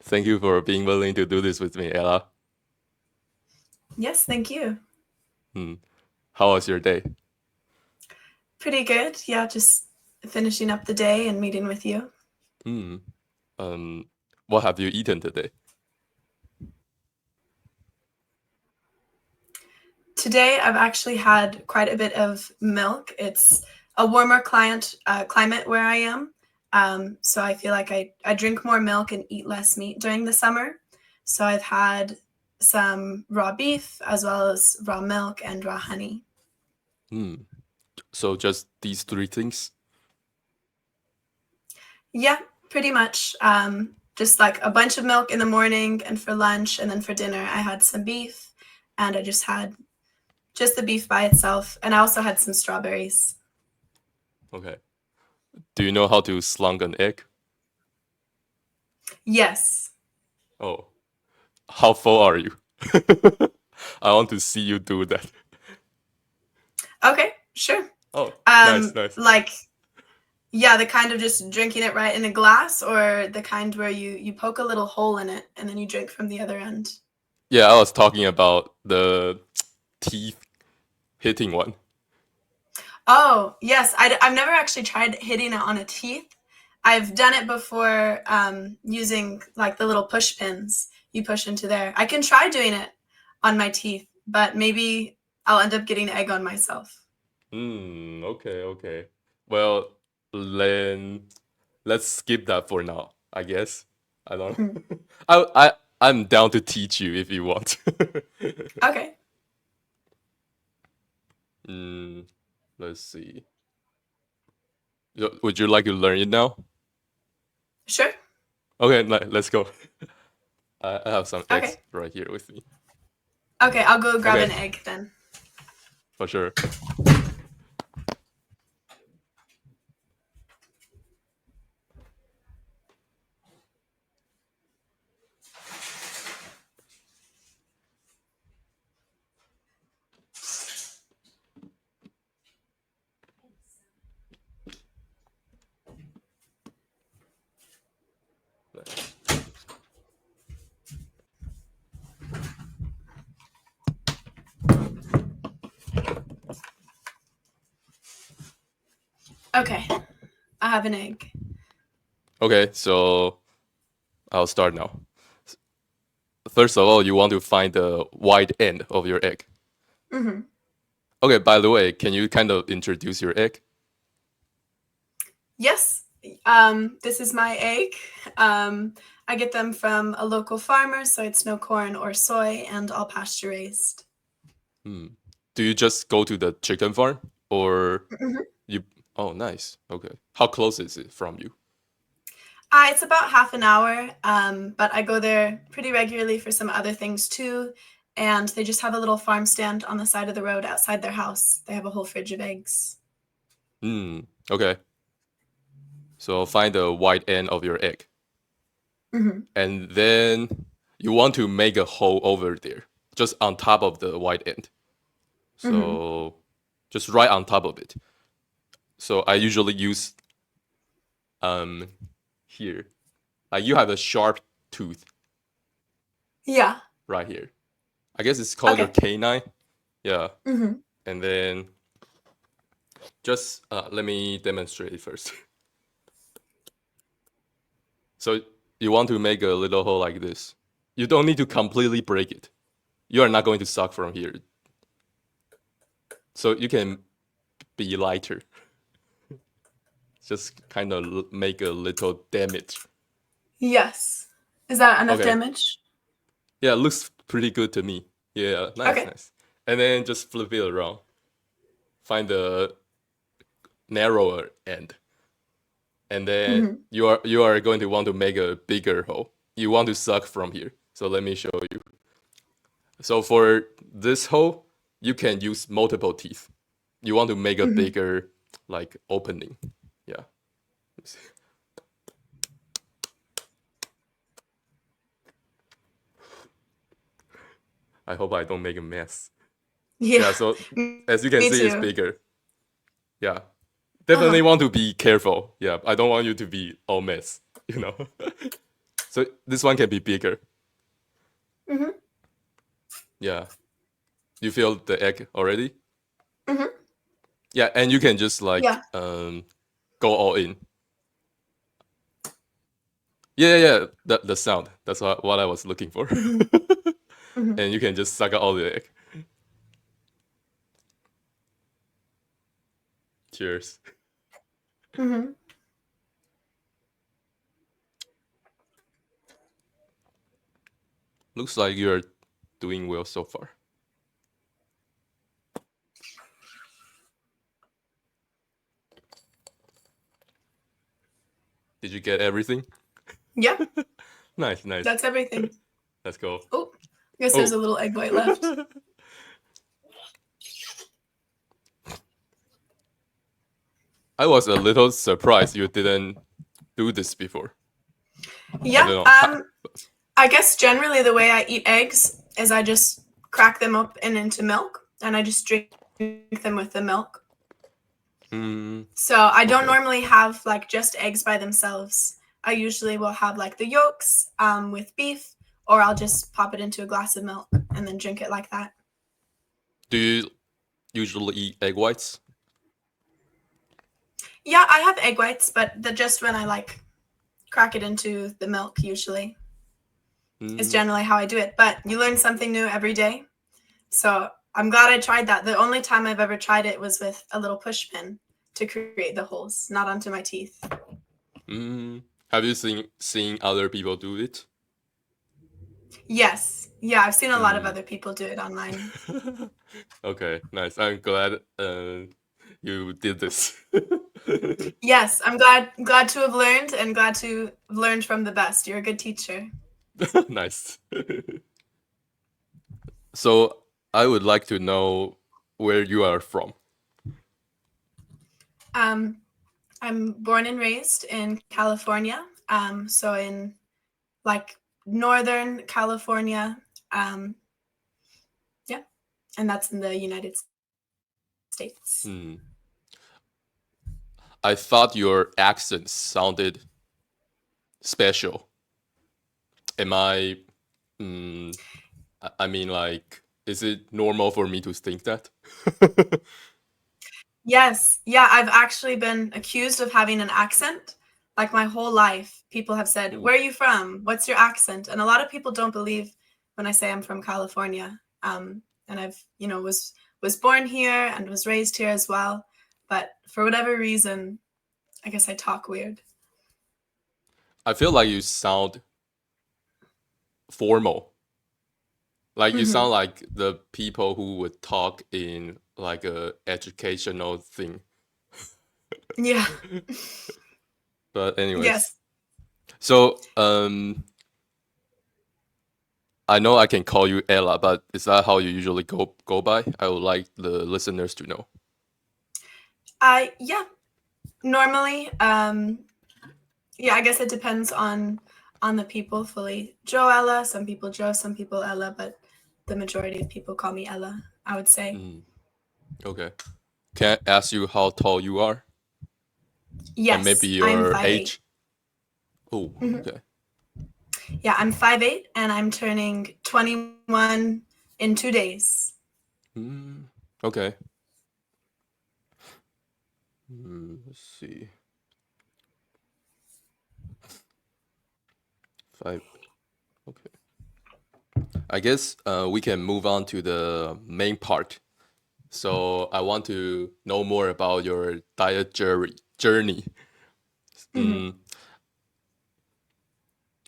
Thank you for being willing to do this with me, Ella. Yes, thank you. How was your day? Pretty good. Yeah, just finishing up the day and meeting with you. What have you eaten today? Today, I've actually had quite a bit of milk. It's a warmer climate where I am. So I feel like I drink more milk and eat less meat during the summer. So I've had some raw beef as well as raw milk and raw honey. So just these three things? Yeah, pretty much. Just like a bunch of milk in the morning and for lunch, and then for dinner I had some beef, and I just had just the beef by itself, and I also had some strawberries. Okay. Do you know how to slunk an egg? Yes. Oh, how full are you? I want to see you do that. Okay, sure. Oh, nice. Like, yeah, the kind of just drinking it right in a glass, or the kind where you poke a little hole in it and then you drink from the other end. Yeah, I was talking about the teeth hitting one. Oh, yes. I've never actually tried hitting it on a teeth. I've done it before using like the little push pins you push into there. I can try doing it on my teeth, but maybe I'll end up getting egg on myself. Okay. Well, then let's skip that for now, I guess. I don't Hmm. I'm down to teach you if you want. Okay. Let's see. Would you like to learn it now? Sure. Okay, let's go. I have some eggs Okay. right here with me. Okay, I'll go grab Okay, an egg then. for sure. Okay. I have an egg. Okay, so I'll start now. First of all, you want to find the wide end of your egg. Mm-hmm. Okay, by the way, can you kind of introduce your egg? Yes. This is my egg. I get them from a local farmer, so it's no corn or soy and all pasture raised. Do you just go to the chicken farm or Mm-hmm. you? Oh, nice. Okay. How close is it from you? It's about half an hour, but I go there pretty regularly for some other things too. And they just have a little farm stand on the side of the road outside their house. They have a whole fridge of eggs. Okay. So find the wide end of your egg. Mm-hmm. And then you want to make a hole over there, just on top of the wide end. Mm-hmm. So just right on top of it. So I usually use here. Like you have a sharp tooth Yeah. right here. I guess it's called your Okay. canine. Yeah. Mm-hmm. And then just let me demonstrate it first. So you want to make a little hole like this. You don't need to completely break it. You are not going to suck from here. So you can be lighter. Just kind of make a little damage. Yes. Is that enough Okay. damage? Yeah, it looks pretty good to me. Yeah, Okay. nice. And then just flip it around. Find the narrower end. And then Mm-hmm. you are going to want to make a bigger hole. You want to suck from here. So let me show you. So for this hole, you can use multiple teeth. You want to make a Mm-hmm. bigger like opening. Yeah. I hope I don't make a mess. Yeah. Yeah, so as you can Me see, it's too. bigger. Yeah. Uh-huh. Definitely want to be careful. Yeah, I don't want you to be all mess, you know. So this one can be bigger. Mm-hmm. Yeah. You feel the egg already? Mm-hmm. Yeah, and you can just like Yeah. go all in. Yeah. The sound. That's what I was looking for. Mm-hmm. And you can just suck out all the egg. Cheers. Mm-hmm. Looks like you're doing well so far. Did you get everything? Yeah. Nice. That's everything. Let's go. Oh, I guess there's a little egg white left. I was a little surprised you didn't do this before. Yeah. I guess generally the way I eat eggs is I just crack them up and into milk, and I just drink them with the milk. So I don't normally have like just eggs by themselves. I usually will have like the yolks with beef, or I'll just pop it into a glass of milk and then drink it like that. Do you usually eat egg whites? Yeah, I have egg whites, but just when I like crack it into the milk usually is generally how I do it. But you learn something new every day. So I'm glad I tried that. The only time I've ever tried it was with a little push pin to create the holes, not onto my teeth. Have you seen other people do it? Yes. Yeah, I've seen a lot of other people do it online. Okay, nice. I'm glad you did this. Yes, I'm glad to have learned and glad to have learned from the best. You're a good teacher. Nice. So I would like to know where you are from. I'm born and raised in California. So in like Northern California. Yeah. And that's in the United States. I thought your accent sounded special. Am I I mean, like, is it normal for me to think that? Yes. Yeah, I've actually been accused of having an accent. Like my whole life, people have said, "Where are you from? What's your accent?" And a lot of people don't believe when I say I'm from California. And I've, was born here and was raised here as well. But for whatever reason, I guess I talk weird. I feel like you sound formal. Like you sound like the people who would talk in like a educational thing. Yeah. But anyways. Yes. So I know I can call you Ella, but is that how you usually go by? I would like the listeners to know. Yeah. Normally, yeah, I guess it depends on the people fully. Joe Ella, some people Joe, some people Ella, but the majority of people call me Ella, I would say. Okay. Can I ask you how tall you are? Yes, And maybe I'm your 5'8". age? Oh, okay. Yeah, I'm 5'8", and I'm turning 21 in 2 days. Okay. Let's see. 5. Okay. I guess we can move on to the main part. So I want to know more about your diet journey.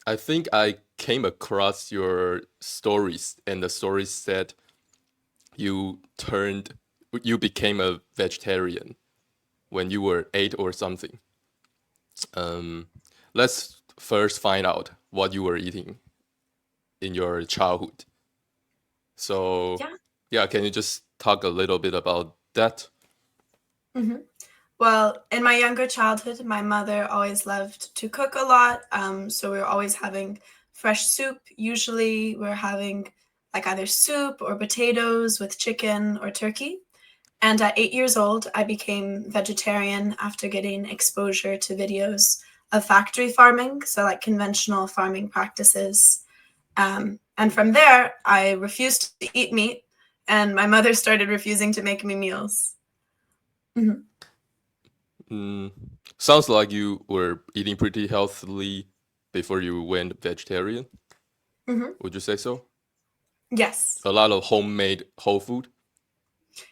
I think I came across your stories, and the stories said you became a vegetarian when you were 8 or something. Let's first find out what you were eating in your childhood. So, yeah, can you just talk a little bit about that? Well, in my younger childhood, my mother always loved to cook a lot. So we were always having fresh soup. Usually we're having like either soup or potatoes with chicken or turkey. And at 8 years old, I became vegetarian after getting exposure to videos of factory farming, so like conventional farming practices. And from there, I refused to eat meat, and my mother started refusing to make me meals. Mhm. Mm, sounds like you were eating pretty healthily before you went vegetarian. Mhm. Would you say so? Yes. A lot of homemade whole food.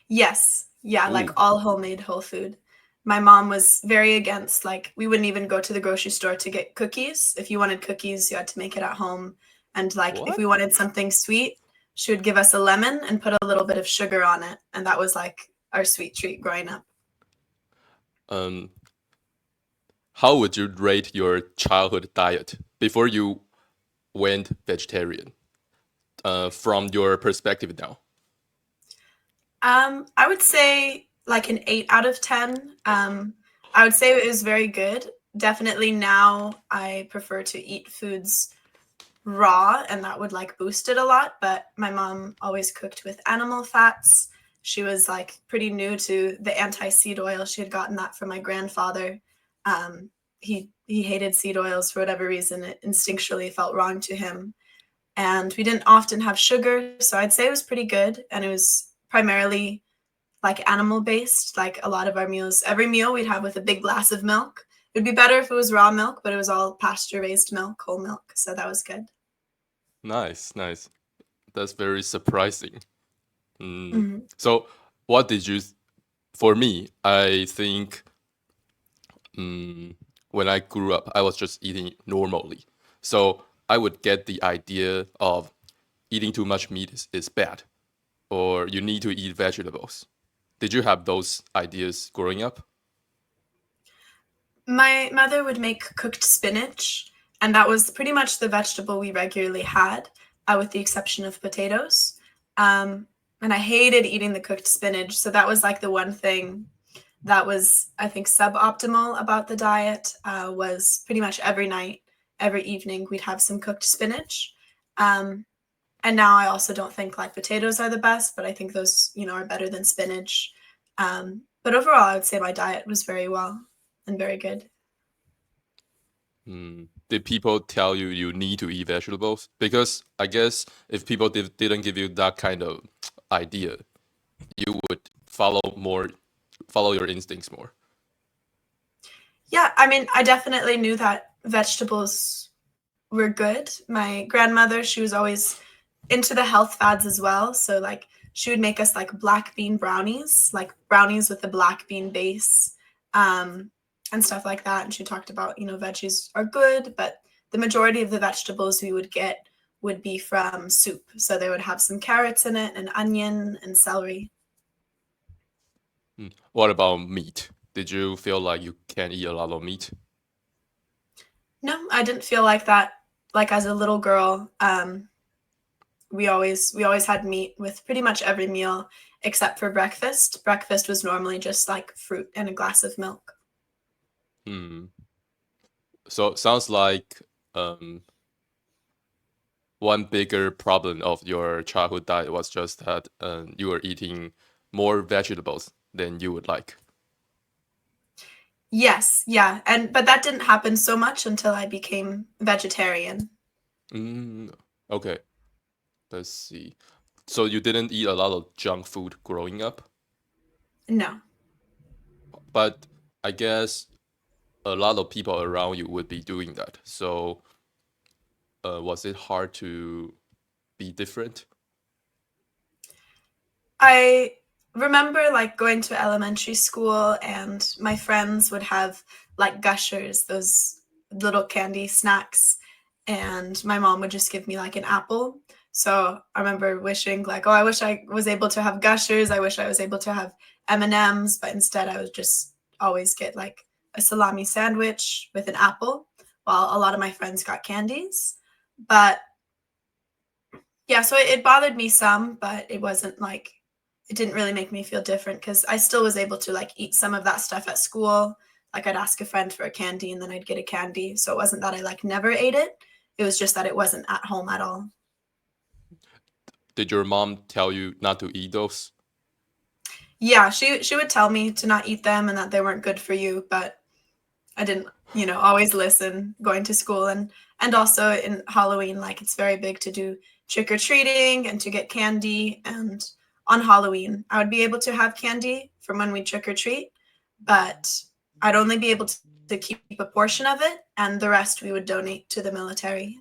Yes. Yeah, like Ooh, all homemade whole food. My mom was very against, like, we wouldn't even go to the grocery store to get cookies. If you wanted cookies, you had to make it at home. And like, if what? we wanted something sweet, she would give us a lemon and put a little bit of sugar on it. And that was like our sweet treat growing up. Um, how would you rate your childhood diet before you went vegetarian? From your perspective now. I would say like an 8 out of 10. I would say it was very good. Definitely now I prefer to eat foods raw, and that would like boost it a lot. But my mom always cooked with animal fats. She was like pretty new to the anti-seed oil. She had gotten that from my grandfather. Um, he hated seed oils for whatever reason. It instinctually felt wrong to him. And we didn't often have sugar, so I'd say it was pretty good. And it was primarily like animal based. Like a lot of our meals, every meal we'd have with a big glass of milk. It'd be better if it was raw milk, but it was all pasture raised milk, whole milk. So that was good. Nice, nice. That's very surprising. Mm. Mm-hmm. So, what did you? For me, I think mm, when I grew up, I was just eating normally. So I would get the idea of eating too much meat is bad, or you need to eat vegetables. Did you have those ideas growing up? My mother would make cooked spinach, and that was pretty much the vegetable we regularly had, with the exception of potatoes. Um, and I hated eating the cooked spinach, so that was like the one thing that was, I think, suboptimal about the diet. Was pretty much every night, every evening, we'd have some cooked spinach. Um, and now I also don't think like potatoes are the best, but I think those, are better than spinach. But overall, I would say my diet was very well and very good. Did people tell you you need to eat vegetables? Because I guess if people didn't give you that kind of idea, you would follow your instincts more. Yeah, I mean, I definitely knew that vegetables were good. My grandmother, she was always into the health fads as well. So like she would make us like black bean brownies, like brownies with the black bean base, um, and stuff like that. And she talked about, veggies are good, but the majority of the vegetables we would get would be from soup. So they would have some carrots in it, and onion and celery. What about meat? Did you feel like you can eat a lot of meat? No, I didn't feel like that. Like as a little girl, we always had meat with pretty much every meal except for breakfast. Breakfast was normally just like fruit and a glass of milk. Hmm. So sounds like um, one bigger problem of your childhood diet was just that you were eating more vegetables than you would like. Yes, yeah. And but that didn't happen so much until I became vegetarian. Mm, okay, let's see. So you didn't eat a lot of junk food growing up, No. but I guess a lot of people around you would be doing that. So was it hard to be different? I remember like going to elementary school and my friends would have like gushers, those little candy snacks, and my mom would just give me like an apple. So I remember wishing like, oh, I wish I was able to have gushers. I wish I was able to have M&Ms, but instead I would just always get like a salami sandwich with an apple, while a lot of my friends got candies. But yeah, so it bothered me some, but it wasn't like it didn't really make me feel different because I still was able to like eat some of that stuff at school. Like I'd ask a friend for a candy and then I'd get a candy. So it wasn't that I like never ate it. It was just that it wasn't at home at all. Did your mom tell you not to eat those? Yeah, she would tell me to not eat them and that they weren't good for you, but I didn't always listen going to school. And also in Halloween, like it's very big to do trick-or-treating and to get candy. And on Halloween, I would be able to have candy from when we trick-or-treat, but I'd only be able to keep a portion of it, and the rest we would donate to the military.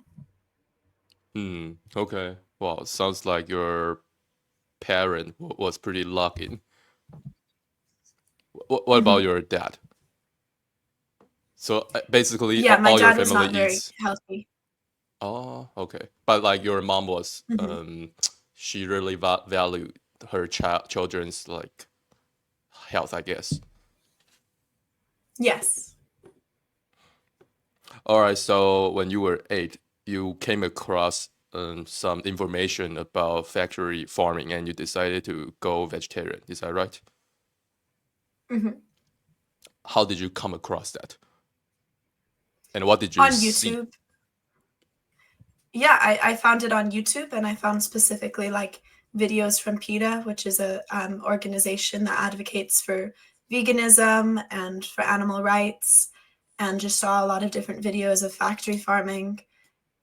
Okay. Well, sounds like your parent was pretty lucky. What about Mm-hmm. your dad? So basically, Yeah, my all your dad was family not very eats. healthy. Oh, okay. But like your mom was, Mm-hmm. she really valued her children's like health, I guess. Yes. All right. So when you were 8, you came across some information about factory farming, and you decided to go vegetarian. Is that right? Mm-hmm. How did you come across that? And what did you On see? YouTube. Yeah, I found it on YouTube, and I found specifically like videos from PETA, which is a organization that advocates for veganism and for animal rights, and just saw a lot of different videos of factory farming.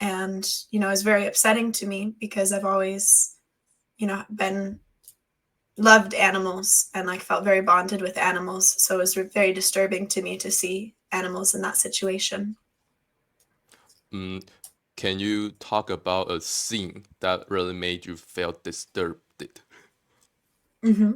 And, it was very upsetting to me because I've always, been loved animals and like felt very bonded with animals. So it was very disturbing to me to see animals in that situation. Mm, can you talk about a scene that really made you feel disturbed? Hmm.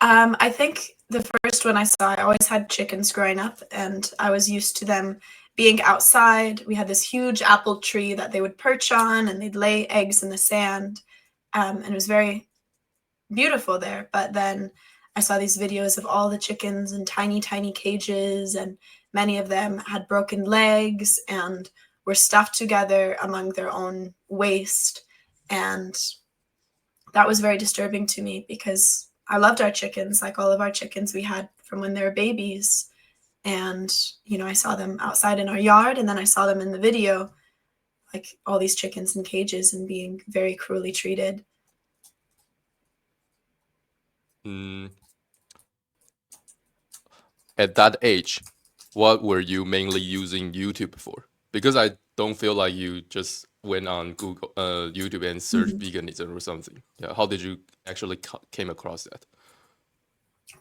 I think the first one I saw, I always had chickens growing up, and I was used to them being outside. We had this huge apple tree that they would perch on, and they'd lay eggs in the sand. And it was very beautiful there. But then I saw these videos of all the chickens in tiny, tiny cages, and many of them had broken legs and were stuffed together among their own waste. And that was very disturbing to me because I loved our chickens, like all of our chickens we had from when they were babies. And, I saw them outside in our yard, and then I saw them in the video, like all these chickens in cages and being very cruelly treated. Mm, at that age, what were you mainly using YouTube for? Because I don't feel like you just went on Google, YouTube and searched Mhm. veganism or something. Yeah, how did you actually came across that?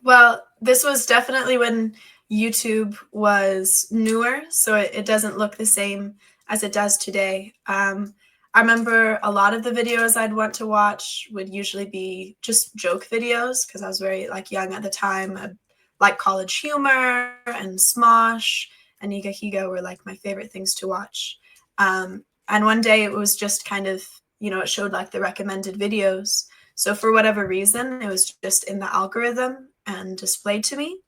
Well, this was definitely when YouTube was newer, so it doesn't look the same as it does today. I remember a lot of the videos I'd want to watch would usually be just joke videos because I was very like young at the time. I like College Humor and Smosh and Higa Higa were like my favorite things to watch. And one day it was just kind of, it showed like the recommended videos. So for whatever reason, it was just in the algorithm and displayed to me.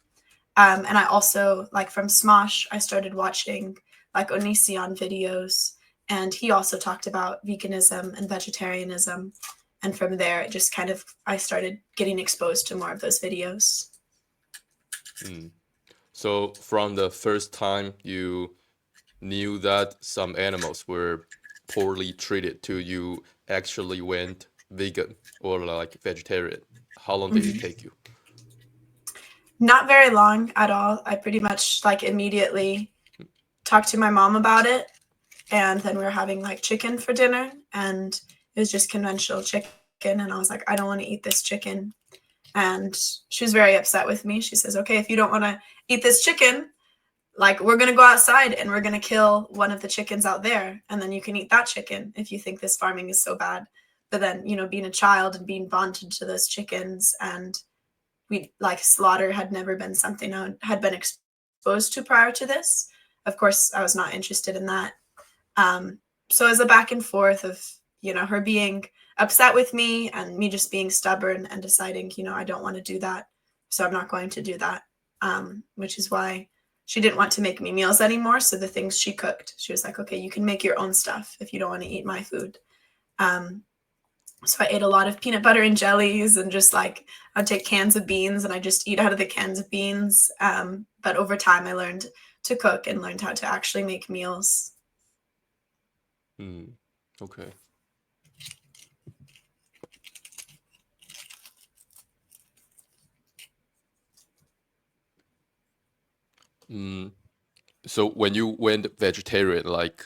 And I also, like from Smosh, I started watching like Onision videos, and he also talked about veganism and vegetarianism. And from there, it just kind of, I started getting exposed to more of those videos. Mm. So from the first time you knew that some animals were poorly treated to you actually went vegan or like vegetarian, how long did it Mhm. take you? Not very long at all. I pretty much like immediately talked to my mom about it, and then we were having like chicken for dinner, and it was just conventional chicken, and I was like, I don't want to eat this chicken. And she was very upset with me. She says, okay, if you don't want to eat this chicken, like we're going to go outside and we're going to kill one of the chickens out there, and then you can eat that chicken if you think this farming is so bad. But then, being a child and being bonded to those chickens, and we like slaughter had never been something I had been exposed to prior to this. Of course, I was not interested in that. um, so as a back and forth of, her being upset with me and me just being stubborn and deciding, I don't want to do that. So I'm not going to do that. Which is why she didn't want to make me meals anymore. So the things she cooked, she was like, okay, you can make your own stuff if you don't want to eat my food. Um, so I ate a lot of peanut butter and jellies, and just like I'd take cans of beans and I just eat out of the cans of beans. But over time, I learned to cook and learned how to actually make meals. Hmm. Okay. Hmm. So when you went vegetarian, like,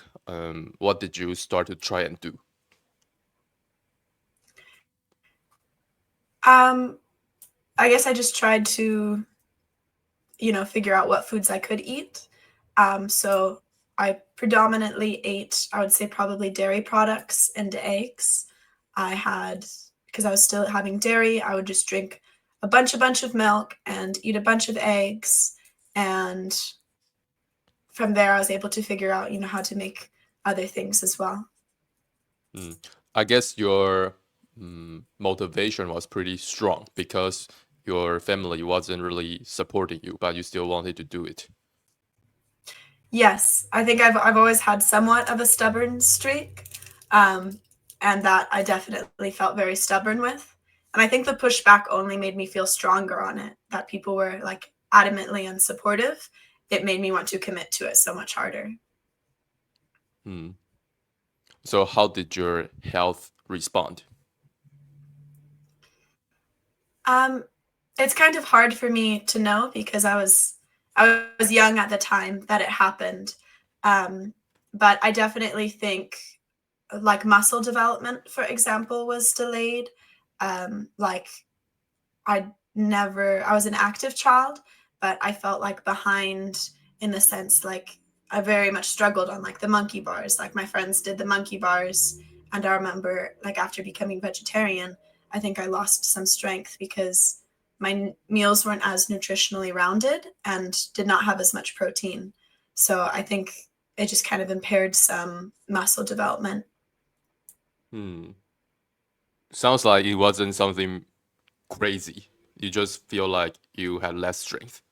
what did you start to try and do? Um, I guess I just tried to, figure out what foods I could eat. So I predominantly ate, I would say, probably dairy products and eggs. I had, because I was still having dairy, I would just drink a bunch of milk and eat a bunch of eggs. And from there, I was able to figure out, how to make other things as well. Mm. I guess your motivation was pretty strong because your family wasn't really supporting you, but you still wanted to do it. Yes, I think I've always had somewhat of a stubborn streak, um, and that I definitely felt very stubborn with. And I think the pushback only made me feel stronger on it. That people were like adamantly unsupportive. It made me want to commit to it so much harder. Mm. So how did your health respond? Um, it's kind of hard for me to know because I was young at the time that it happened, um, but I definitely think like muscle development, for example, was delayed. Like I was an active child, but I felt like behind in the sense like I very much struggled on like the monkey bars. Like my friends did the monkey bars, and I remember like after becoming vegetarian, I think I lost some strength because my meals weren't as nutritionally rounded and did not have as much protein. So I think it just kind of impaired some muscle development. Hmm. Sounds like it wasn't something crazy. You just feel like you had less strength.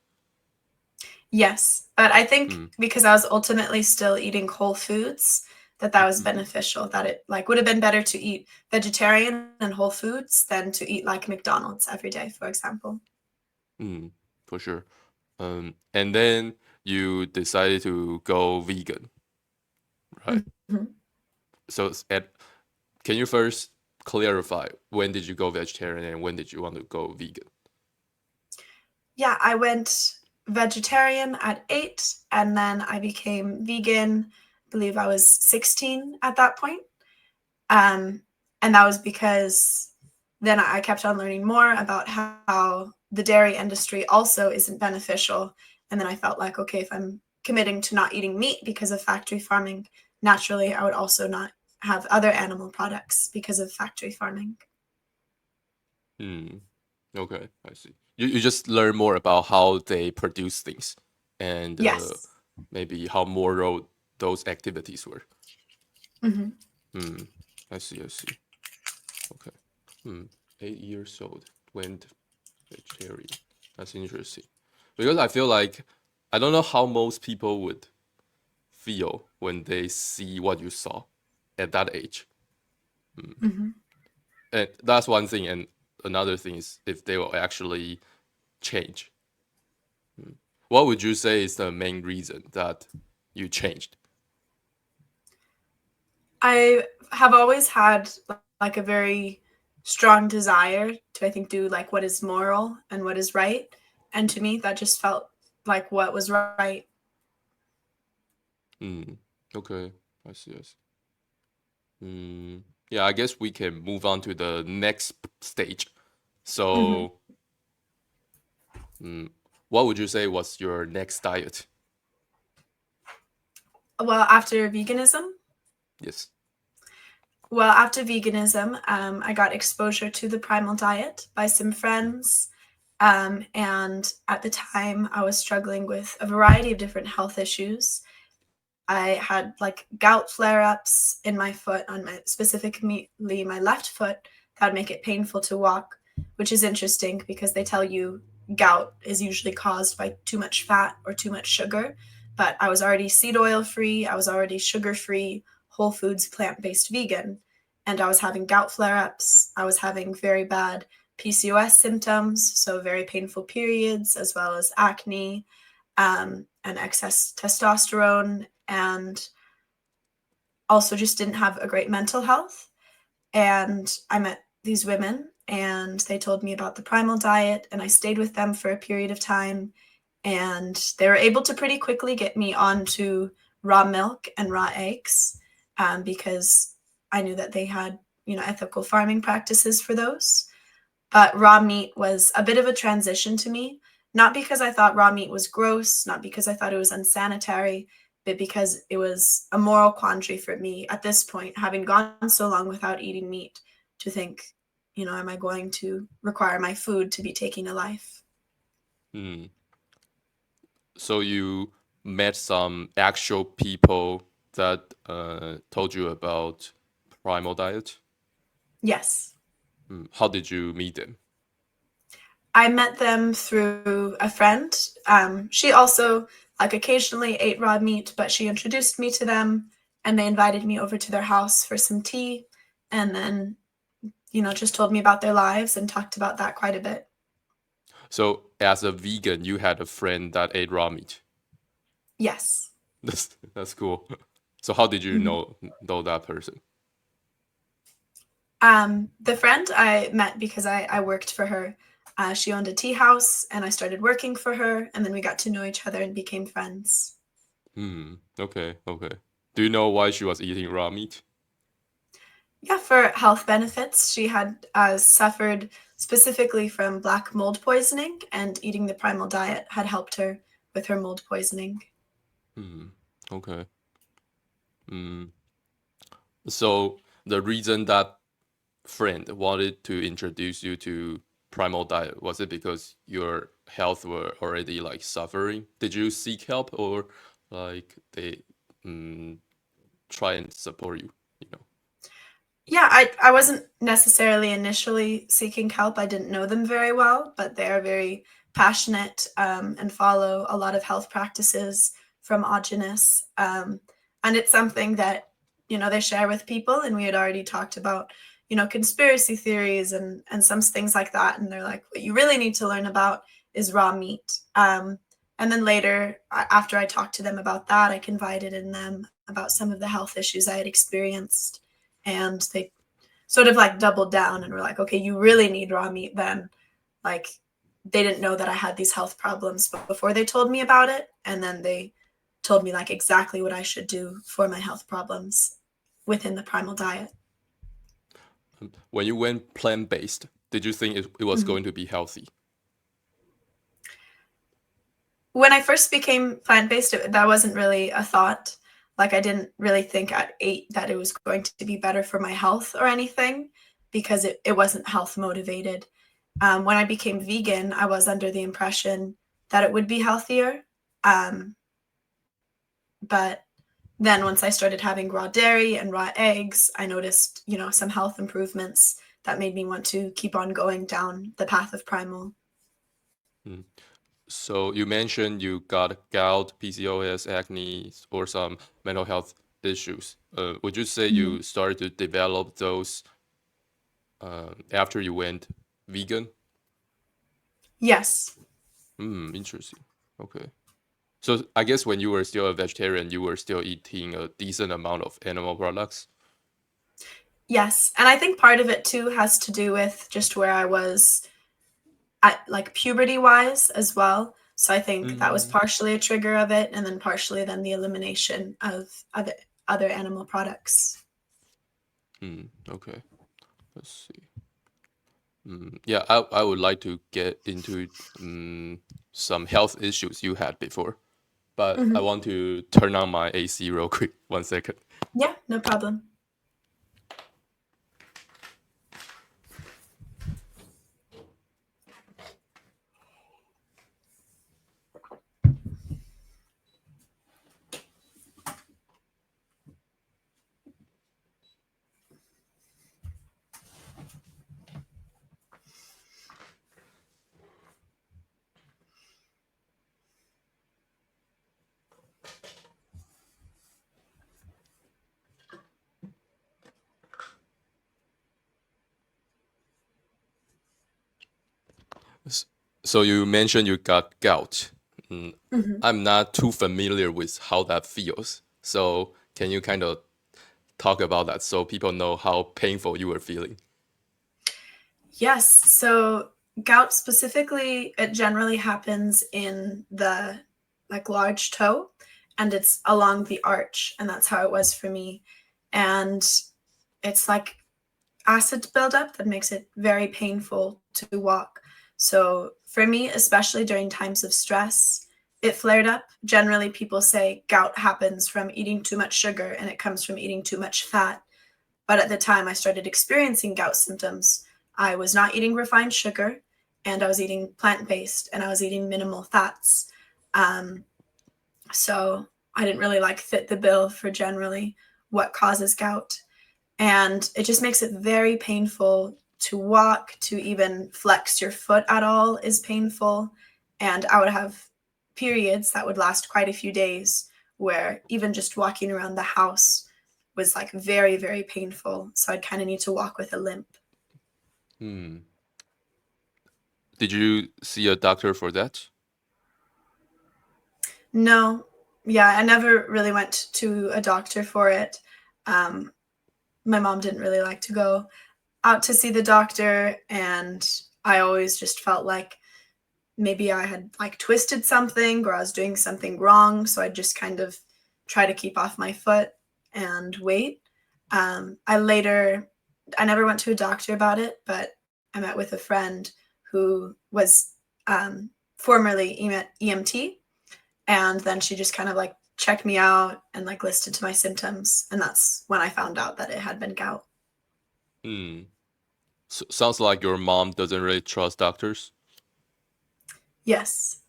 Yes, but I think Hmm. because I was ultimately still eating whole foods, that was Mm-hmm. beneficial, that it, like, would have been better to eat vegetarian and whole foods than to eat, like, McDonald's every day, for example. Mm, for sure. And then you decided to go vegan, right? Mhm. So can you first clarify when did you go vegetarian and when did you want to go vegan? Yeah, I went vegetarian at 8, and then I became vegan, I believe I was 16 at that point. Um, and that was because then I kept on learning more about how the dairy industry also isn't beneficial. And then I felt like, okay, if I'm committing to not eating meat because of factory farming, naturally, I would also not have other animal products because of factory farming. Hmm. Okay, I see. You just learn more about how they produce things and Yes. maybe how moral those activities were. Hmm. Hmm. I see. I see. Okay. Hmm. 8 years old went vegetarian. That's interesting. Because I feel like I don't know how most people would feel when they see what you saw at that age. Hmm. Hmm. And that's one thing. And another thing is if they will actually change. Hmm. What would you say is the main reason that you changed? I have always had like a very strong desire to, I think, do like what is moral and what is right. And to me, that just felt like what was right. Hmm. Okay, I see. I see. Hmm. Yeah, I guess we can move on to the next stage. Hmm. So, hmm, what would you say was your next diet? Well, after veganism, Yes. I got exposure to the Primal diet by some friends. And at the time, I was struggling with a variety of different health issues. I had like gout flare ups in my foot, on my specifically my left foot, that would make it painful to walk, which is interesting because they tell you gout is usually caused by too much fat or too much sugar. But I was already seed oil free, I was already sugar free, whole foods, plant based vegan, and I was having gout flare ups. I was having very bad PCOS symptoms, so very painful periods, as well as acne, and excess testosterone, and also just didn't have a great mental health. And I met these women and they told me about the Primal diet, and I stayed with them for a period of time. and they were able to pretty quickly get me onto raw milk and raw eggs, because I knew that they had, ethical farming practices for those. But raw meat was a bit of a transition to me, not because I thought raw meat was gross, not because I thought it was unsanitary, but because it was a moral quandary for me at this point, having gone so long without eating meat, to think, am I going to require my food to be taking a life? Hmm. So you met some actual people that told you about primal diet? Yes. How did you meet them? I met them through a friend. She also occasionally ate raw meat, but she introduced me to them, and they invited me over to their house for some tea, and then just told me about their lives and talked about that quite a bit. So as a vegan, you had a friend that ate raw meat. Yes. That's cool. So how did you Mhm. know that person? The friend I met because I worked for her. She owned a tea house, and I started working for her, and then we got to know each other and became friends. Okay, okay. Do you know why she was eating raw meat? Yeah, for health benefits, she had suffered specifically from black mold poisoning, and eating the primal diet had helped her with her mold poisoning. Hmm. Okay. Mm. So the reason that friend wanted to introduce you to primal diet, was it because your health were already like suffering? Did you seek help, or like they mm, try and support you? You know. Yeah, I wasn't necessarily initially seeking help. I didn't know them very well, but they are very passionate, and follow a lot of health practices from Aajonus. And it's something that, they share with people. And we had already talked about, conspiracy theories and some things like that. And they're like, what you really need to learn about is raw meat. And then later, after I talked to them about that, I confided in them about some of the health issues I had experienced, and they sort of doubled down and were like, okay, you really need raw meat then. Like, they didn't know that I had these health problems before they told me about it, and then they told me exactly what I should do for my health problems within the primal diet. When you went plant-based, did you think it was Mhm. going to be healthy? When I first became plant-based, that wasn't really a thought. I didn't really think at 8 that it was going to be better for my health or anything, because it wasn't health motivated. When I became vegan, I was under the impression that it would be healthier. Um, but then once I started having raw dairy and raw eggs, I noticed, some health improvements that made me want to keep on going down the path of primal. Mm. So you mentioned you got gout, PCOS, acne, or some mental health issues. Would you say Mhm. you started to develop those after you went vegan? Yes. Interesting. Okay. So I guess when you were still a vegetarian, you were still eating a decent amount of animal products. Yes. And I think part of it too has to do with just where I was at puberty wise as well. So I think that was Mm, partially a trigger of it, and then partially then the elimination of other animal products. okay. Let's see. Yeah, I would like to get into some health issues you had before, but I Hmm. want to turn on my AC real quick. 1 second. Yeah, no problem. S- So you mentioned you got gout. Hmm. I'm not too familiar with how that feels. So can you kind of talk about that so people know how painful you were feeling? Yes. So Gout specifically, it generally happens in the like large toe, and it's along the arch, and that's how it was for me. And it's like acid buildup that makes it very painful to walk. So for me, especially during times of stress, it flared up. Generally, people say gout happens from eating too much sugar and it comes from eating too much fat. But at the time I started experiencing gout symptoms, I was not eating refined sugar and I was eating plant-based and I was eating minimal fats. Um, so I didn't really like fit the bill for generally what causes gout. And it just makes it very painful to walk, to even flex your foot at all is painful. And I would have periods that would last quite a few days where even just walking around the house was like very, very painful. So I'd kind of need to walk with a limp. Hmm. Did you see a doctor for that? No, yeah, I never really went to a doctor for it. Um, my mom didn't really like to go out to see the doctor, and I always just felt like maybe I had like twisted something or I was doing something wrong. So I just kind of try to keep off my foot and wait. I never went to a doctor about it, but I met with a friend who was formerly EMT. And then she just kind of like checked me out and like listed to my symptoms. And that's when I found out that it had been gout. Hmm. Sounds like your mom doesn't really trust doctors. Yes.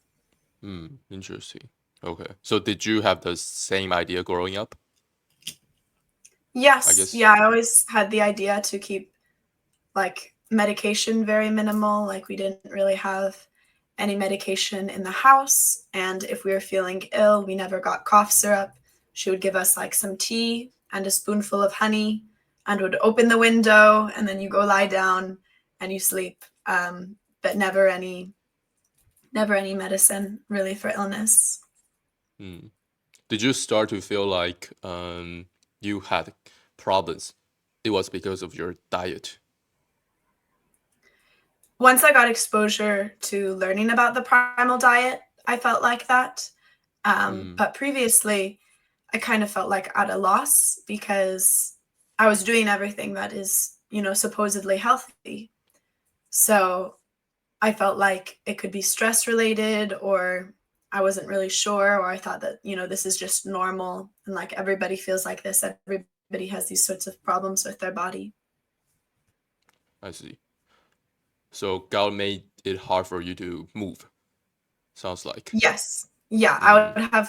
Hmm. Interesting. Okay. So did you have the same idea growing up? I Yes. guess. Yeah. I always had the idea to keep like medication very minimal. Like we didn't really have any medication in the house. And if we were feeling ill, we never got cough syrup. She would give us like some tea and a spoonful of honey and would open the window and then you go lie down and you sleep. But never any medicine really for illness. Hmm. Did you start to feel like you had problems? It was because of your diet. Once I got exposure to learning about the primal diet, I felt like that. Hmm. But previously, I kind of felt like at a loss because I was doing everything that is, supposedly healthy. So I felt like it could be stress related or I wasn't really sure, or I thought that, this is just normal and like everybody feels like this. Everybody has these sorts of problems with their body. I see. So gout made it hard for you to move. Sounds like. Yes. Yeah, Hmm.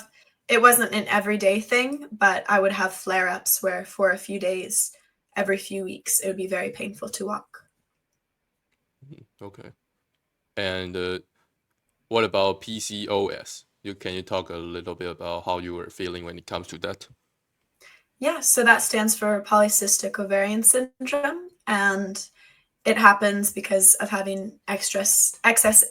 it wasn't an everyday thing, but I would have flare ups where for a few days, every few weeks, it would be very painful to walk. Okay. And what about PCOS? Can you talk a little bit about how you were feeling when it comes to that? Yeah, so that stands for polycystic ovarian syndrome. And it happens because of having excess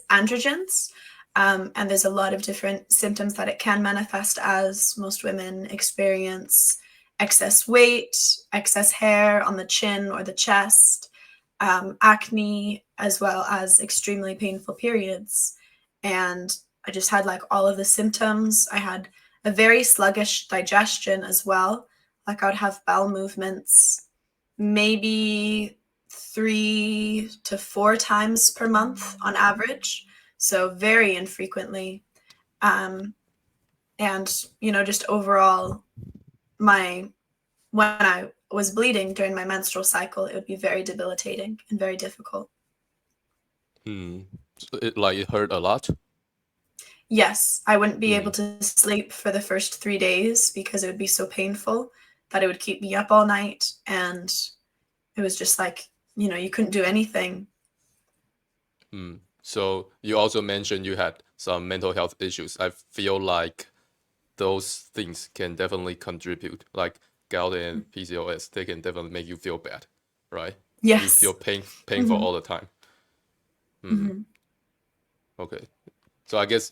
androgens. And there's a lot of different symptoms that it can manifest as. Most women experience excess weight, excess hair on the chin or the chest, acne, as well as extremely painful periods. And I just had like all of the symptoms. I had a very sluggish digestion as well. Like I would have bowel movements maybe 3 to 4 times per month on average. So very infrequently. Um, and, just overall, my when I was bleeding during my menstrual cycle, it would be very debilitating and very difficult. Hmm. So it hurt a lot. Yes, I wouldn't be able Hmm. to sleep for the first 3 days because it would be so painful that it would keep me up all night. And it was just like, you couldn't do anything. Hmm. So you also mentioned you had some mental health issues. I feel like those things can definitely contribute. Like gout and PCOS, they can definitely make you feel bad, right? You feel Yes. painful Hmm. all the time. Hmm. Hmm. Okay. So I guess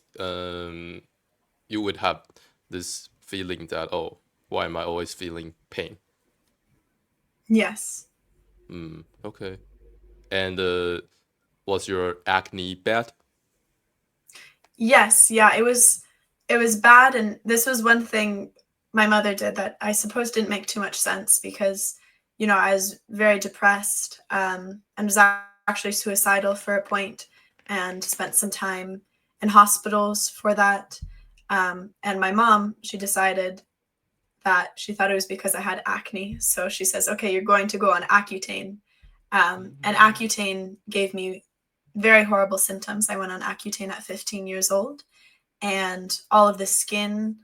you would have this feeling that, oh, why am I always feeling pain? Yes. Hmm. Okay. And Was your acne bad? Yes, yeah, it was bad, and this was one thing my mother did that I suppose didn't make too much sense because, I was very depressed, and was actually suicidal for a point, and spent some time in hospitals for that. And my mom, she decided that she thought it was because I had acne, so she says, "Okay, you're going to go on Accutane." And Mm. Accutane gave me very horrible symptoms. I went on Accutane at 15 years old, and all of the skin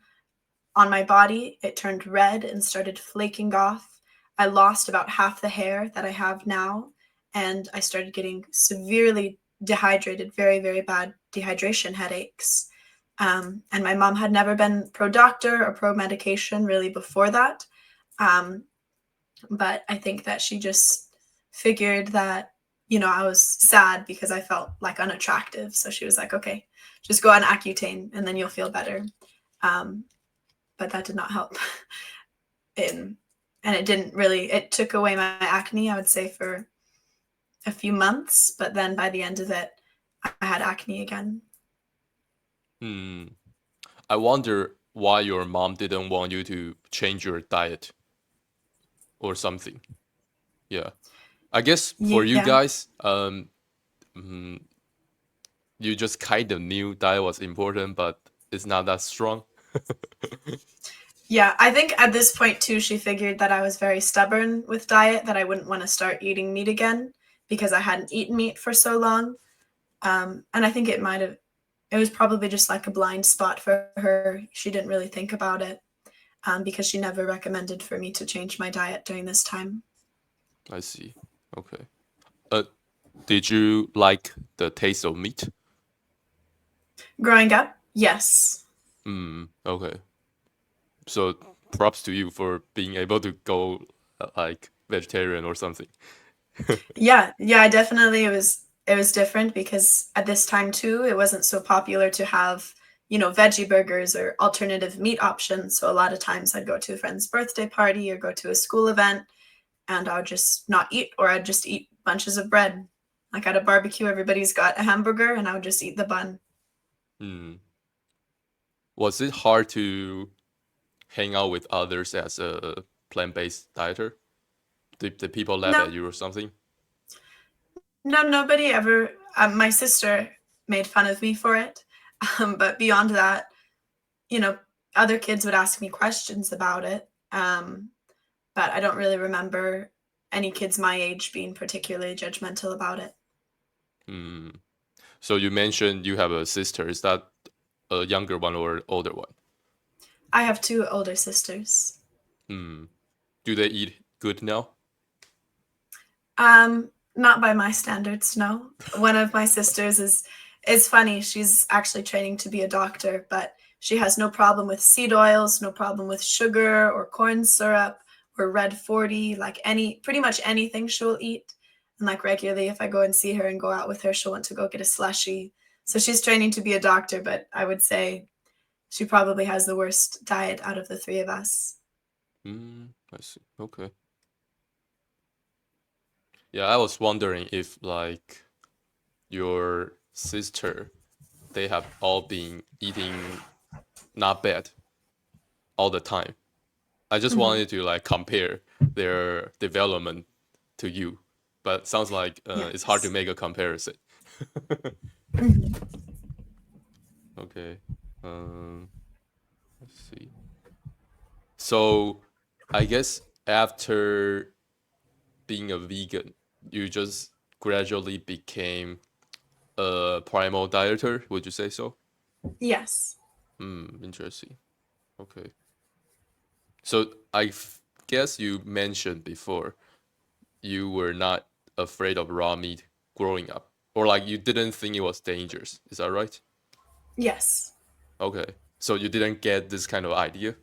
on my body, it turned red and started flaking off. I lost about half the hair that I have now, and I started getting severely dehydrated, very, very bad dehydration headaches. And my mom had never been pro doctor or pro medication really before that. Um, but I think that she just figured that, I was sad because I felt like unattractive. So she was like, okay, just go on Accutane and then you'll feel better. Um, but that did not help. and, and it didn't really, it took away my acne, I would say, for a few months. But then by the end of it, I had acne again. Hmm. I wonder why your mom didn't want you to change your diet or something. Yeah. I guess for you Yeah. guys, mm, you just kind of knew diet was important, but it's not that strong. Yeah, I think at this point too, she figured that I was very stubborn with diet, that I wouldn't want to start eating meat again because I hadn't eaten meat for so long. And I think it was probably just like a blind spot for her. She didn't really think about it, because she never recommended for me to change my diet during this time. I see. Okay. Uh, did you like the taste of meat? Growing up, yes. Okay. So props to you for being able to go like vegetarian or something. Yeah, I definitely it was different because at this time too, it wasn't so popular to have, veggie burgers or alternative meat options. So a lot of times I'd go to a friend's birthday party or go to a school event and I would just not eat, or I'd just eat bunches of bread. Like at a barbecue, everybody's got a hamburger and I would just eat the bun. Hmm. Was it hard to hang out with others as a plant-based dieter? Did people laugh at No, you or something? no, nobody ever. My sister made fun of me for it, but beyond that, you know, other kids would ask me questions about it. But I don't really remember any kids my age being particularly judgmental about it. Hmm. So you mentioned you have a sister. Is that a younger one or older one? I have two older sisters. Hmm. Do they eat good now? Not by my standards, no. One of my sisters is funny. She's actually training to be a doctor, but she has no problem with seed oils, no problem with sugar or corn syrup or red 40, like pretty much anything she'll eat. And like regularly, if I go and see her and go out with her, she'll want to go get a slushie. So she's training to be a doctor, but I would say she probably has the worst diet out of the three of us. I see. Okay. Yeah, I was wondering if like your sister, they have all been eating not bad all the time. I just Mhm. wanted to like compare their development to you, but sounds like it's hard to Yes. make a comparison. Mhm. Okay. Um, let's see. So, I guess after being a vegan, you just gradually became a primal dieter. Would you say so? Yes. Interesting. Okay. So guess you mentioned before you were not afraid of raw meat growing up, or like you didn't think it was dangerous. Is that right? Yes. Okay. So you didn't get this kind of idea?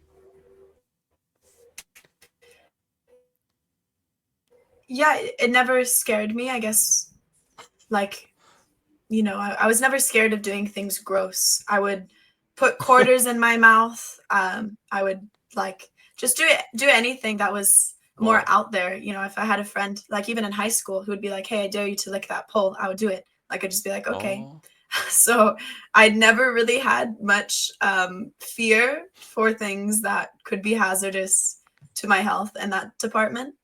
Yeah, it never scared me, I guess. Like, I was never scared of doing things gross. I would put quarters in my mouth. I would like just do anything that was more Wow. out there. If I had a friend, like even in high school, who would be like, "Hey, I dare you to lick that pole," I would do it. Like I'd just be like, okay. Oh. So I'd never really had much fear for things that could be hazardous to my health in that department.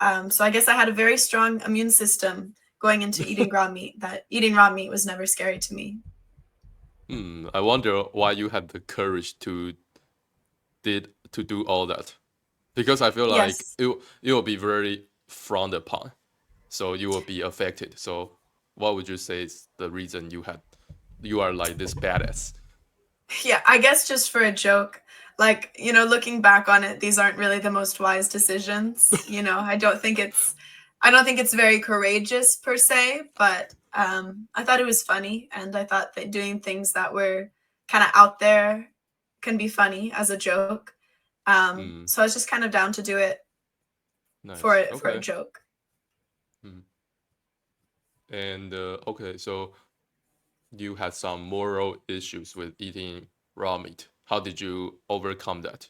So I guess I had a very strong immune system going into eating raw meat, that eating raw meat was never scary to me. I wonder why you had the courage to do all that. Because I feel like Yes. it will be very frowned upon. So you will be affected. So what would you say is the reason you are like this badass? Yeah, I guess just for a joke. Like, looking back on it, these aren't really the most wise decisions. I don't think it's very courageous per se, but I thought it was funny, and I thought that doing things that were kind of out there can be funny as a joke. Hmm. So I was just kind of down to do it Nice. for a Okay. joke. Hmm. And okay, so you had some moral issues with eating raw meat. How did you overcome that?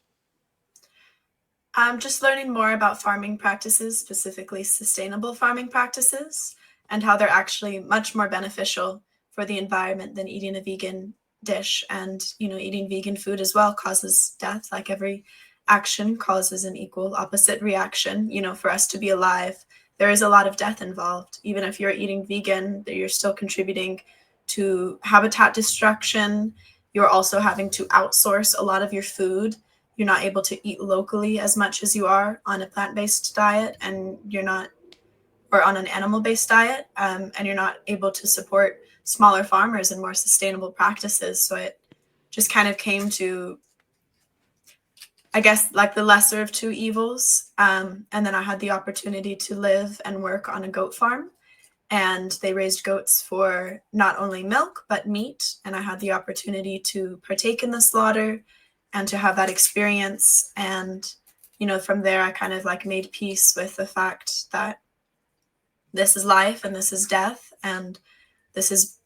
Just learning more about farming practices, specifically sustainable farming practices, and how they're actually much more beneficial for the environment than eating a vegan dish. And, eating vegan food as well causes death. Like every action causes an equal opposite reaction. For us to be alive, there is a lot of death involved. Even if you're eating vegan, you're still contributing to habitat destruction. You're also having to outsource a lot of your food. You're not able to eat locally as much as you are on a plant-based diet, and you're not, or on an animal-based diet, and you're not able to support smaller farmers and more sustainable practices. So it just kind of came to, I guess, like the lesser of two evils. And then I had the opportunity to live and work on a goat farm, and they raised goats for not only milk but meat, and I had the opportunity to partake in the slaughter and to have that experience. And from there I kind of like made peace with the fact that this is life and this is death, and this is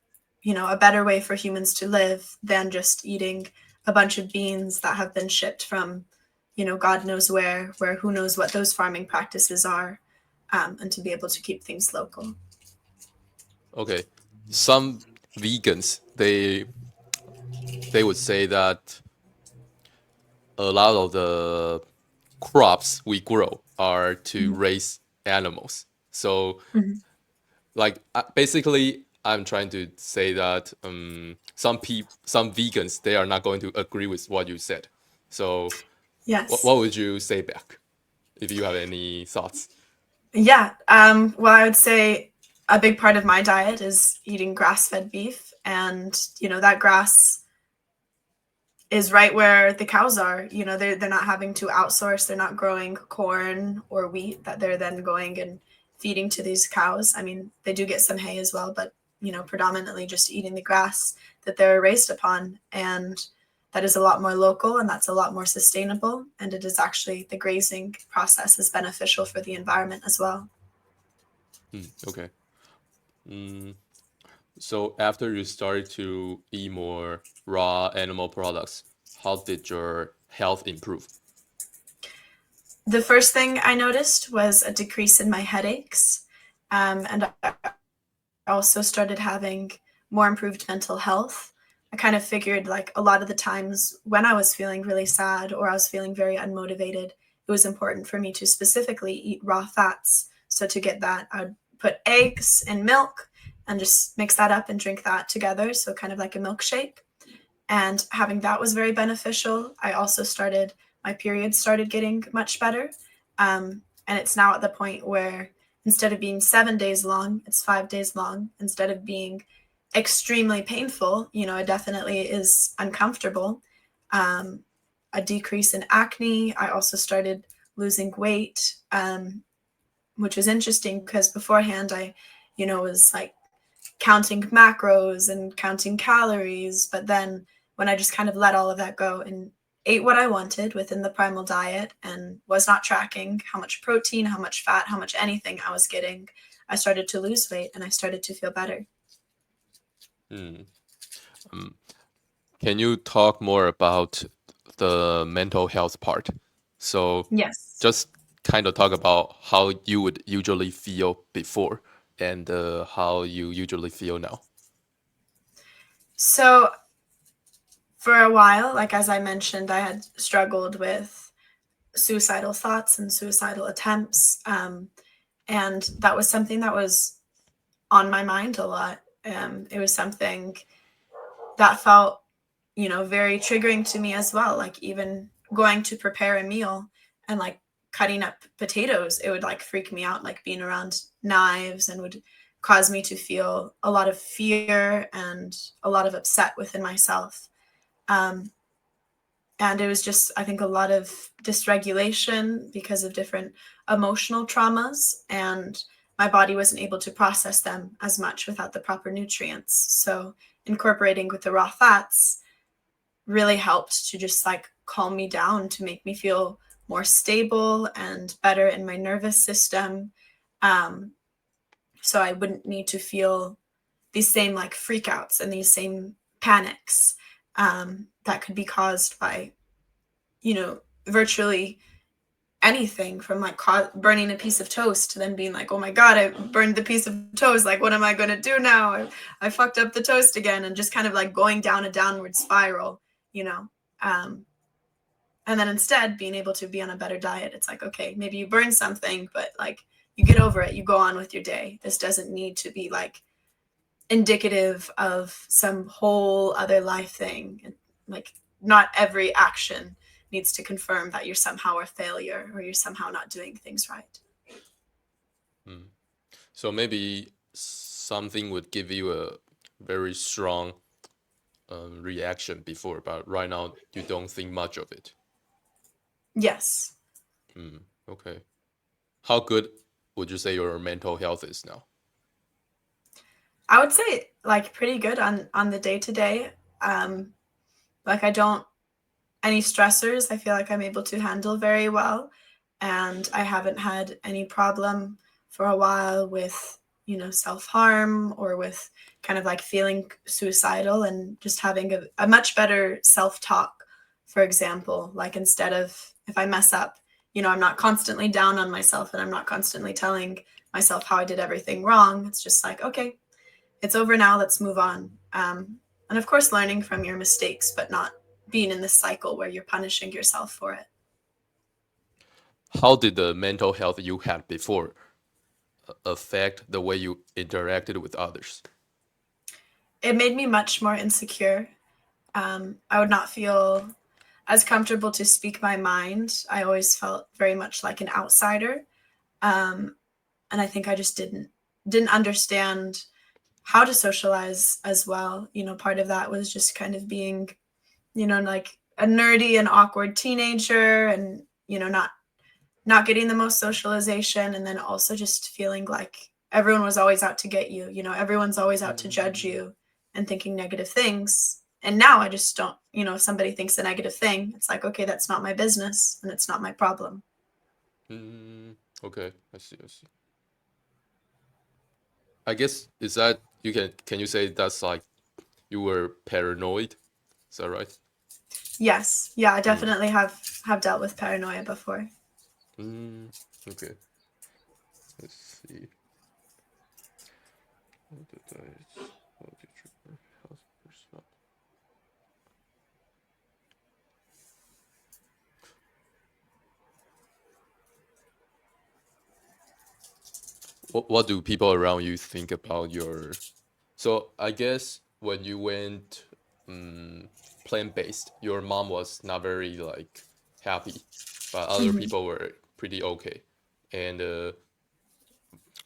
a better way for humans to live than just eating a bunch of beans that have been shipped from god knows where who knows what those farming practices are, and to be able to keep things local. Okay. Some vegans they would say that a lot of the crops we grow are to Mhm. raise animals. So Mhm. like basically I'm trying to say that some vegans they are not going to agree with what you said. So Yes. what would you say back if you have any thoughts? Yeah. Well, I would say a big part of my diet is eating grass-fed beef, and that grass is right where the cows are. They're not having to outsource. They're not growing corn or wheat that they're then going and feeding to these cows. I mean, they do get some hay as well, but predominantly just eating the grass that they're raised upon. And that is a lot more local, and that's a lot more sustainable. And it is actually, the grazing process is beneficial for the environment as well. Okay. Mm, so after you started to eat more raw animal products, how did your health improve? The first thing I noticed was a decrease in my headaches. And I also started having more improved mental health. I kind of figured like a lot of the times when I was feeling really sad or I was feeling very unmotivated, it was important for me to specifically eat raw fats. So to get that, I'd put eggs and milk and just mix that up and drink that together. So kind of like a milkshake. And having that was very beneficial. I also started, my period started getting much better. And it's now at the point where instead of being 7 days long, it's 5 days long. Instead of being extremely painful, it definitely is uncomfortable. Um, a decrease in acne. I also started losing weight, which was interesting because beforehand I, was like counting macros and counting calories. But then when I just kind of let all of that go and ate what I wanted within the Primal diet and was not tracking how much protein, how much fat, how much anything I was getting, I started to lose weight and I started to feel better. Hmm. Um, can you talk more about the mental health part? So Yes. just kind of talk about how you would usually feel before. and how you usually feel now? So for a while, like as I mentioned, I had struggled with suicidal thoughts and suicidal attempts. And that was something that was on my mind a lot. It was something that felt, very triggering to me as well. Like even going to prepare a meal and like cutting up potatoes, it would like freak me out, like being around knives, and would cause me to feel a lot of fear and a lot of upset within myself. Um, and it was just, I think, a lot of dysregulation because of different emotional traumas, and my body wasn't able to process them as much without the proper nutrients. So incorporating with the raw fats really helped to just like calm me down, to make me feel more stable and better in my nervous system. um, so I wouldn't need to feel these same like freakouts and these same panics that could be caused by, virtually anything from like burning a piece of toast to then being like, oh my God, I burned the piece of toast. Like, what am I going to do now? I fucked up the toast again. And just kind of like going down a downward spiral, you know? Um, and then instead being able to be on a better diet. It's like, okay, maybe you burn something, but like you get over it, you go on with your day. This doesn't need to be like indicative of some whole other life thing. And like not every action needs to confirm that you're somehow a failure or you're somehow not doing things right. Mm. So maybe something would give you a very strong reaction before, but right now you don't think much of it. Yes. Mm. Okay. How good would you say your mental health is now? I would say like pretty good on the day to day. Like I don't any stressors, I feel like I'm able to handle very well. And I haven't had any problem for a while with, self harm or with kind of like feeling suicidal, and just having a much better self talk. For example, like instead of if I mess up, I'm not constantly down on myself and I'm not constantly telling myself how I did everything wrong. It's just like, okay, it's over now, let's move on. And of course, learning from your mistakes, but not being in this cycle where you're punishing yourself for it. How did the mental health you had before affect the way you interacted with others? It made me much more insecure. I would not feel as comfortable to speak my mind. I always felt very much like an outsider. Um, and I think I just didn't understand how to socialize as well. Part of that was just kind of being, like a nerdy and awkward teenager, and, not getting the most socialization, and then also just feeling like everyone was always out to get you. Everyone's always out to judge you and thinking negative things. And now I just don't, if somebody thinks a negative thing, it's like, okay, that's not my business and it's not my problem. Mm, okay, I see. I see. I guess is that can you say that's like you were paranoid? Is that right? Yes, yeah, I Mm. definitely have dealt with paranoia before. Mm. Okay. Let's see. How did how did your health respond? What do people around you think about your? So I guess when you went plant-based, your mom was not very like happy, but other Mhm. people were pretty okay. And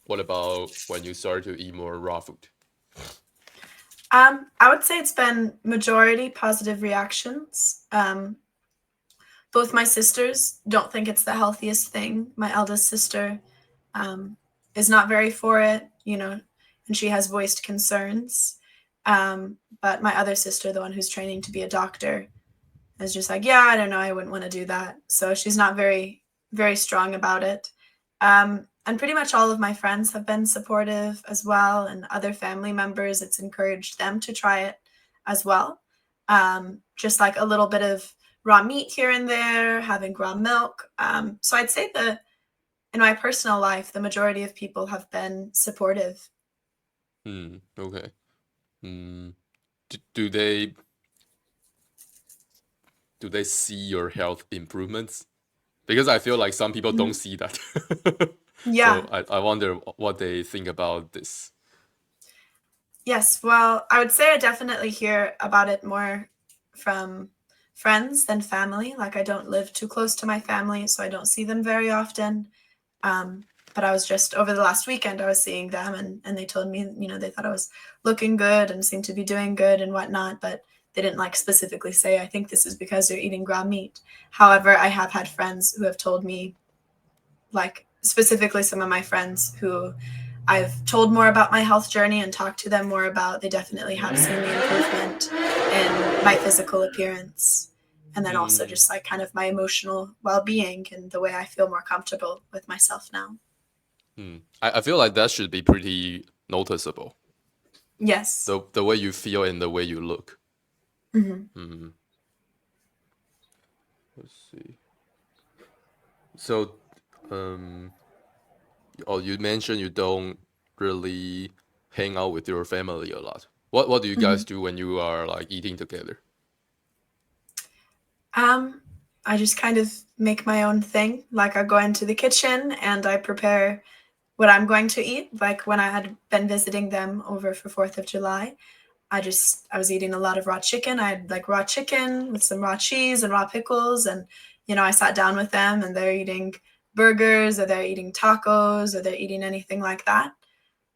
what about when you started to eat more raw food? I would say it's been majority positive reactions. Both my sisters don't think it's the healthiest thing. My eldest sister um, is not very for it, and she has voiced concerns. But my other sister, the one who's training to be a doctor, is just like, yeah, I don't know, I wouldn't want to do that. So she's not very, very strong about it. And pretty much all of my friends have been supportive as well, and other family members, it's encouraged them to try it as well. Just like a little bit of raw meat here and there, having raw milk. So I'd say the in my personal life, the majority of people have been supportive. Okay. Do they see your health improvements? Because I feel like some people don't Mhm. see that. So Yeah. I wonder what they think about this. Yes. Well, I would say I definitely hear about it more from friends than family. Like, I don't live too close to my family, so I don't see them very often. Um, but I was just over the last weekend, I was seeing them, and they told me, they thought I was looking good and seemed to be doing good and whatnot, but they didn't like specifically say, I think this is because you're eating ground meat. However, I have had friends who have told me, like specifically some of my friends who I've told more about my health journey and talked to them more about, they definitely have seen the improvement in my physical appearance. And then also Mm, just like kind of my emotional well being and the way I feel more comfortable with myself now. I feel like that should be pretty noticeable. Yes. The way you feel and the way you look. Hmm. Mm, let's see. So, um, oh, you mentioned you don't really hang out with your family a lot. What do you guys Hmm. do when you are like eating together? Um, I just kind of make my own thing. Like, I go into the kitchen and I prepare what I'm going to eat. Like when I had been visiting them over for 4th of July, I was eating a lot of raw chicken. I had like raw chicken with some raw cheese and raw pickles. And, I sat down with them and they're eating burgers or they're eating tacos or they're eating anything like that.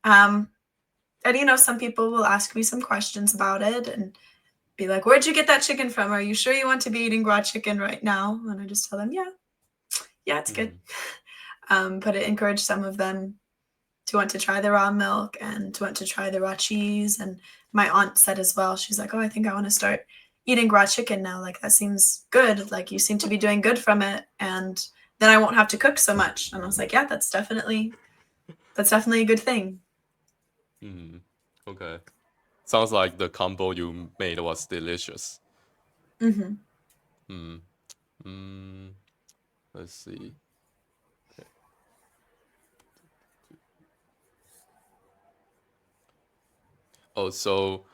Um, and, some people will ask me some questions about it and be like, where'd you get that chicken from? Are you sure you want to be eating raw chicken right now? And I just tell them, yeah, it's good. Mm, But it encouraged some of them to want to try the raw milk and to want to try the raw cheese. And my aunt said as well, she's like, oh, I think I want to start eating raw chicken now. Like, that seems good. Like, you seem to be doing good from it. And then I won't have to cook so much. And I was like, yeah, that's definitely a good thing. mm, okay. Sounds like the combo you made was delicious. Hmm. Mm, mm, let's see. Okay. Oh, so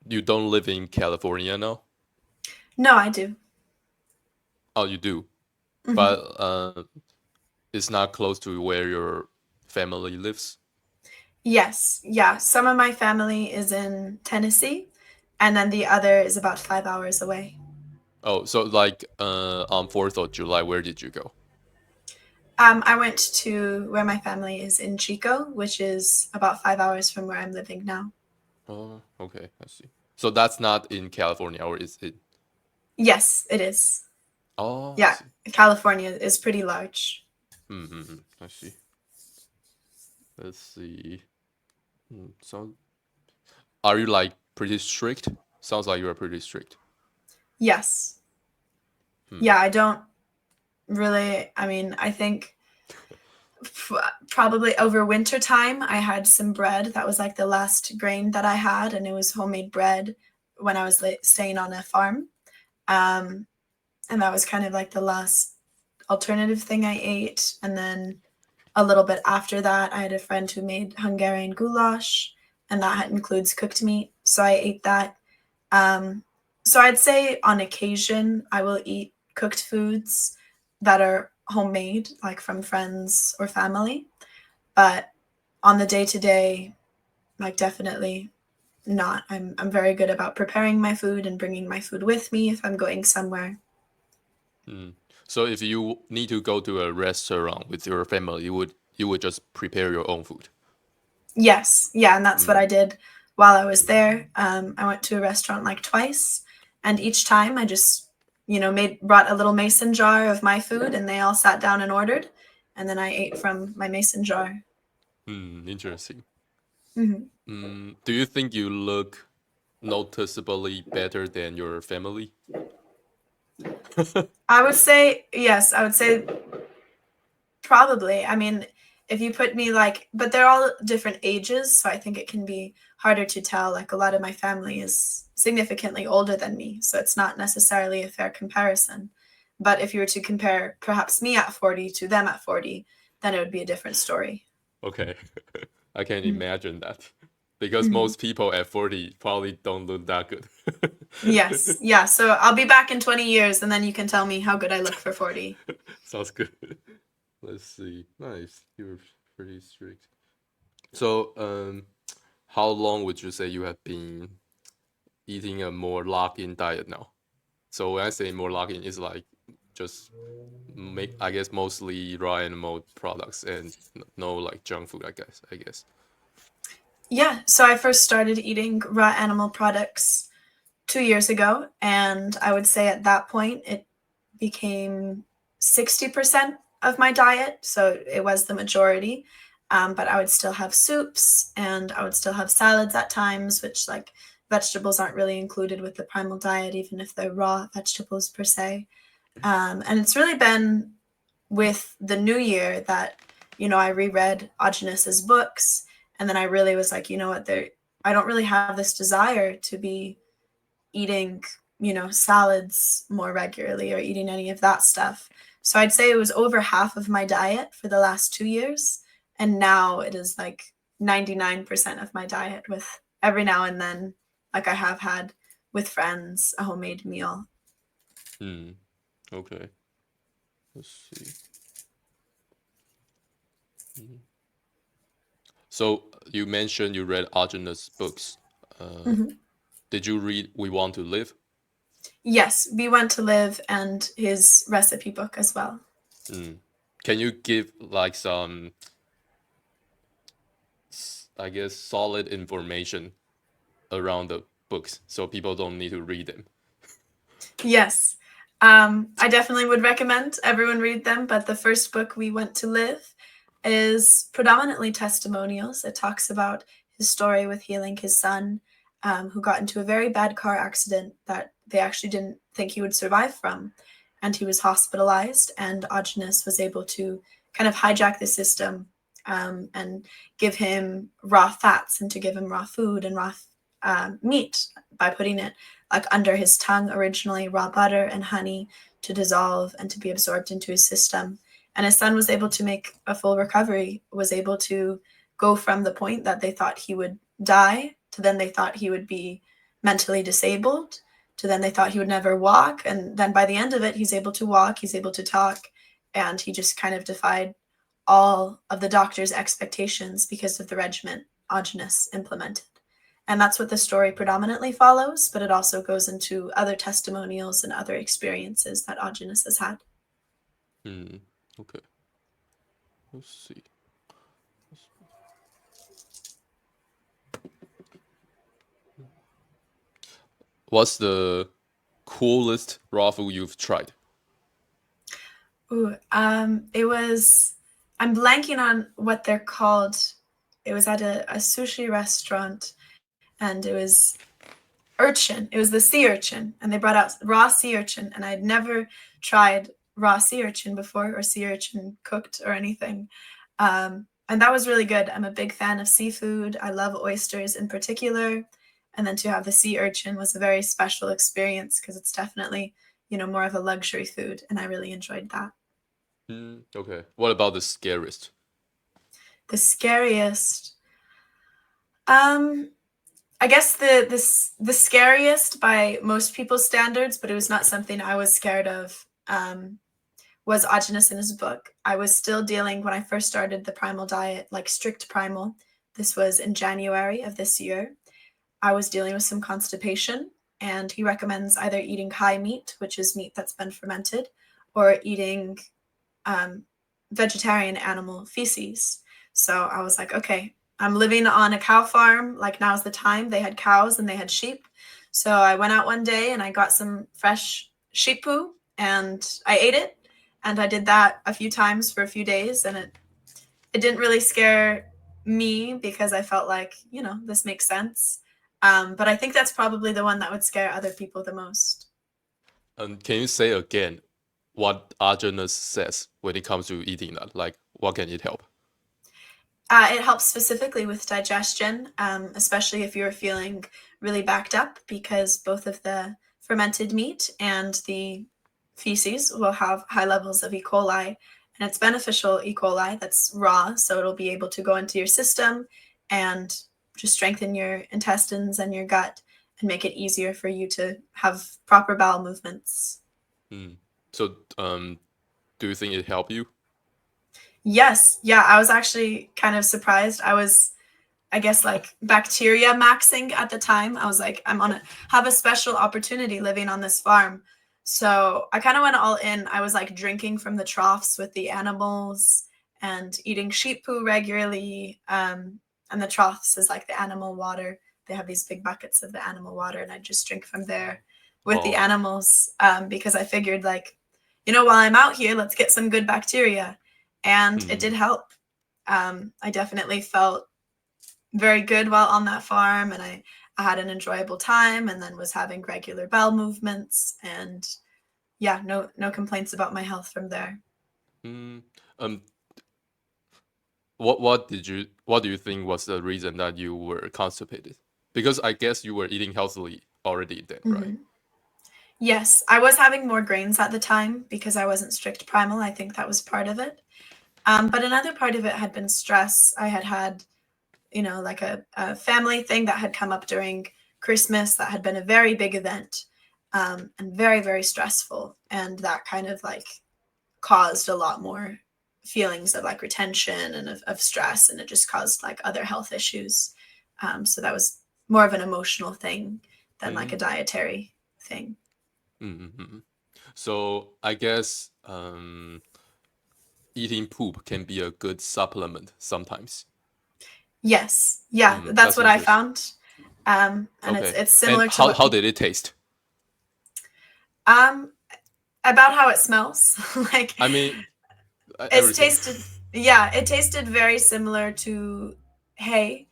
you don't live in California now? No, I do. Oh, you do, but Hmm. it's not close to where your family lives. Yes. Yeah. Some of my family is in Tennessee, and then the other is about 5 hours away. Oh, so like on 4th of July, where did you go? I went to where my family is in Chico, which is about 5 hours from where I'm living now. Oh, okay, I see. So that's not in California, or is it? Yes, it is. Oh, I Yeah, see. California is pretty large. I see. Let's see. So, are you like pretty strict? Sounds like you are pretty strict. Yes. Hmm. Yeah, I don't really, I mean, I think probably over winter time, I had some bread. That was like the last grain that I had, and it was homemade bread when I was staying on a farm. Um, and that was kind of like the last alternative thing I ate. And then a little bit after that, I had a friend who made Hungarian goulash, and that includes cooked meat. So I ate that. Um, so I'd say on occasion, I will eat cooked foods that are homemade, like from friends or family. But on the day to day, like definitely not. I'm very good about preparing my food and bringing my food with me if I'm going somewhere. Hmm. So if you need to go to a restaurant with your family, you would just prepare your own food. Yes, yeah, and that's what I Hmm. did while I was there. I went to a restaurant like twice, and each time I just, made brought a little mason jar of my food, and they all sat down and ordered, and then I ate from my mason jar. Interesting. Hmm. Do you think you look noticeably better than your family? I would say yes. I would say probably. I mean, if you put me like, but they're all different ages, so I think it can be harder to tell. Like, a lot of my family is significantly older than me, so it's not necessarily a fair comparison. But if you were to compare perhaps me at 40 to them at 40, then it would be a different story. Okay. I can Mm-hmm. imagine that. Because Mm-hmm. most people at 40 probably don't look that good. Yes. Yeah. So I'll be back in 20 years and then you can tell me how good I look for 40. Sounds good. Let's see. Nice. You're pretty strict. So, how long would you say you have been eating a more locked-in diet now? So when I say more locked-in, it's like just make, I guess, mostly raw animal products and no like junk food, I guess. I guess. Yeah. So I first started eating raw animal products 2 years ago. And I would say at that point, it became 60% of my diet. So it was the majority. But I would still have soups and I would still have salads at times, which like vegetables aren't really included with the primal diet, even if they're raw vegetables per se. And it's really been with the new year that, I reread Aajonus's books. And then I really was like, you know what, I don't really have this desire to be eating, salads more regularly or eating any of that stuff. So I'd say it was over half of my diet for the last 2 years. And now it is like 99% of my diet, with every now and then, like I have had with friends, a homemade meal. Hmm. Okay. Let's see. Mhm. So you mentioned you read Arjun's books. Uh, Mhm. did you read We Want to Live? Yes, We Want to Live and his recipe book as well. Hmm. Can you give like some, I guess, solid information around the books so people don't need to read them? Yes. I definitely would recommend everyone read them, but the first book, We Want to Live, is predominantly testimonials. It talks about his story with healing his son, who got into a very bad car accident that they actually didn't think he would survive from. And he was hospitalized, and Aajonus was able to kind of hijack the system, and give him raw fats and to give him raw food and raw meat by putting it like under his tongue, originally raw butter and honey, to dissolve and to be absorbed into his system. And his son was able to make a full recovery, was able to go from the point that they thought he would die to then they thought he would be mentally disabled to then they thought he would never walk. And then by the end of it, he's able to walk, he's able to talk, and he just kind of defied all of the doctor's expectations because of the regimen Aajonus implemented. And that's what the story predominantly follows, but it also goes into other testimonials and other experiences that Aajonus has had. Hmm. Okay. Let's see. What's the coolest raw food you've tried? Ooh, it was, I'm blanking on what they're called. It was at a sushi restaurant, and it was urchin. It was the sea urchin, and they brought out raw sea urchin, and I'd never tried raw sea urchin before, or sea urchin cooked or anything. And that was really good. I'm a big fan of seafood. I love oysters in particular. And then to have the sea urchin was a very special experience because it's definitely, more of a luxury food. And I really enjoyed that. Hmm. Okay. What about the scariest? The scariest, um, I guess the scariest by most people's standards, but it was not something I was scared of, was Aajonus in his book. I was still dealing when I first started the primal diet, like strict primal. This was in January of this year. I was dealing with some constipation, and he recommends either eating high meat, which is meat that's been fermented, or eating um, vegetarian animal feces. So I was like, okay, I'm living on a cow farm. Like, now's the time. They had cows and they had sheep. So I went out one day and I got some fresh sheep poo and I ate it. And I did that a few times for a few days. And it didn't really scare me because I felt like, this makes sense. But I think that's probably the one that would scare other people the most. Can you say again what Arjuna says when it comes to eating that? Like, what can it help? It helps specifically with digestion, especially if you're feeling really backed up, because both of the fermented meat and the feces will have high levels of E. coli, and it's beneficial E. coli that's raw, so it'll be able to go into your system and just strengthen your intestines and your gut and make it easier for you to have proper bowel movements. So, do you think it helped you? Yes, yeah, I was actually kind of surprised. I was, I guess, like bacteria maxing at the time. I was like, have a special opportunity living on this farm. So I kind of went all in. I was like drinking from the troughs with the animals and eating sheep poo regularly. And the troughs is like the animal water. They have these big buckets of the animal water, and I just drink from there with the Oh. animals because I figured, like, while I'm out here, let's get some good bacteria. And it did help. I definitely felt very good while on that farm, and I had an enjoyable time, and then was having regular bowel movements, and yeah, no complaints about my health from there. Um, what do you think was the reason that you were constipated? Because I guess you were eating healthily already then, right? Yes, I was having more grains at the time because I wasn't strict primal. I think that was part of it. But another part of it had been stress. I had like a family thing that had come up during Christmas that had been a very big event, and very, very stressful. And that kind of like caused a lot more feelings of like retention and of stress, and it just caused like other health issues. So that was more of an emotional thing than like a dietary thing. So I guess eating poop can be a good supplement sometimes. Yes, yeah, that's That's what I interesting. found. And Okay. it's And similar to how what how people did it taste? um about how it smells. Like I mean, it's everything. tasted, yeah, it tasted very similar to hay.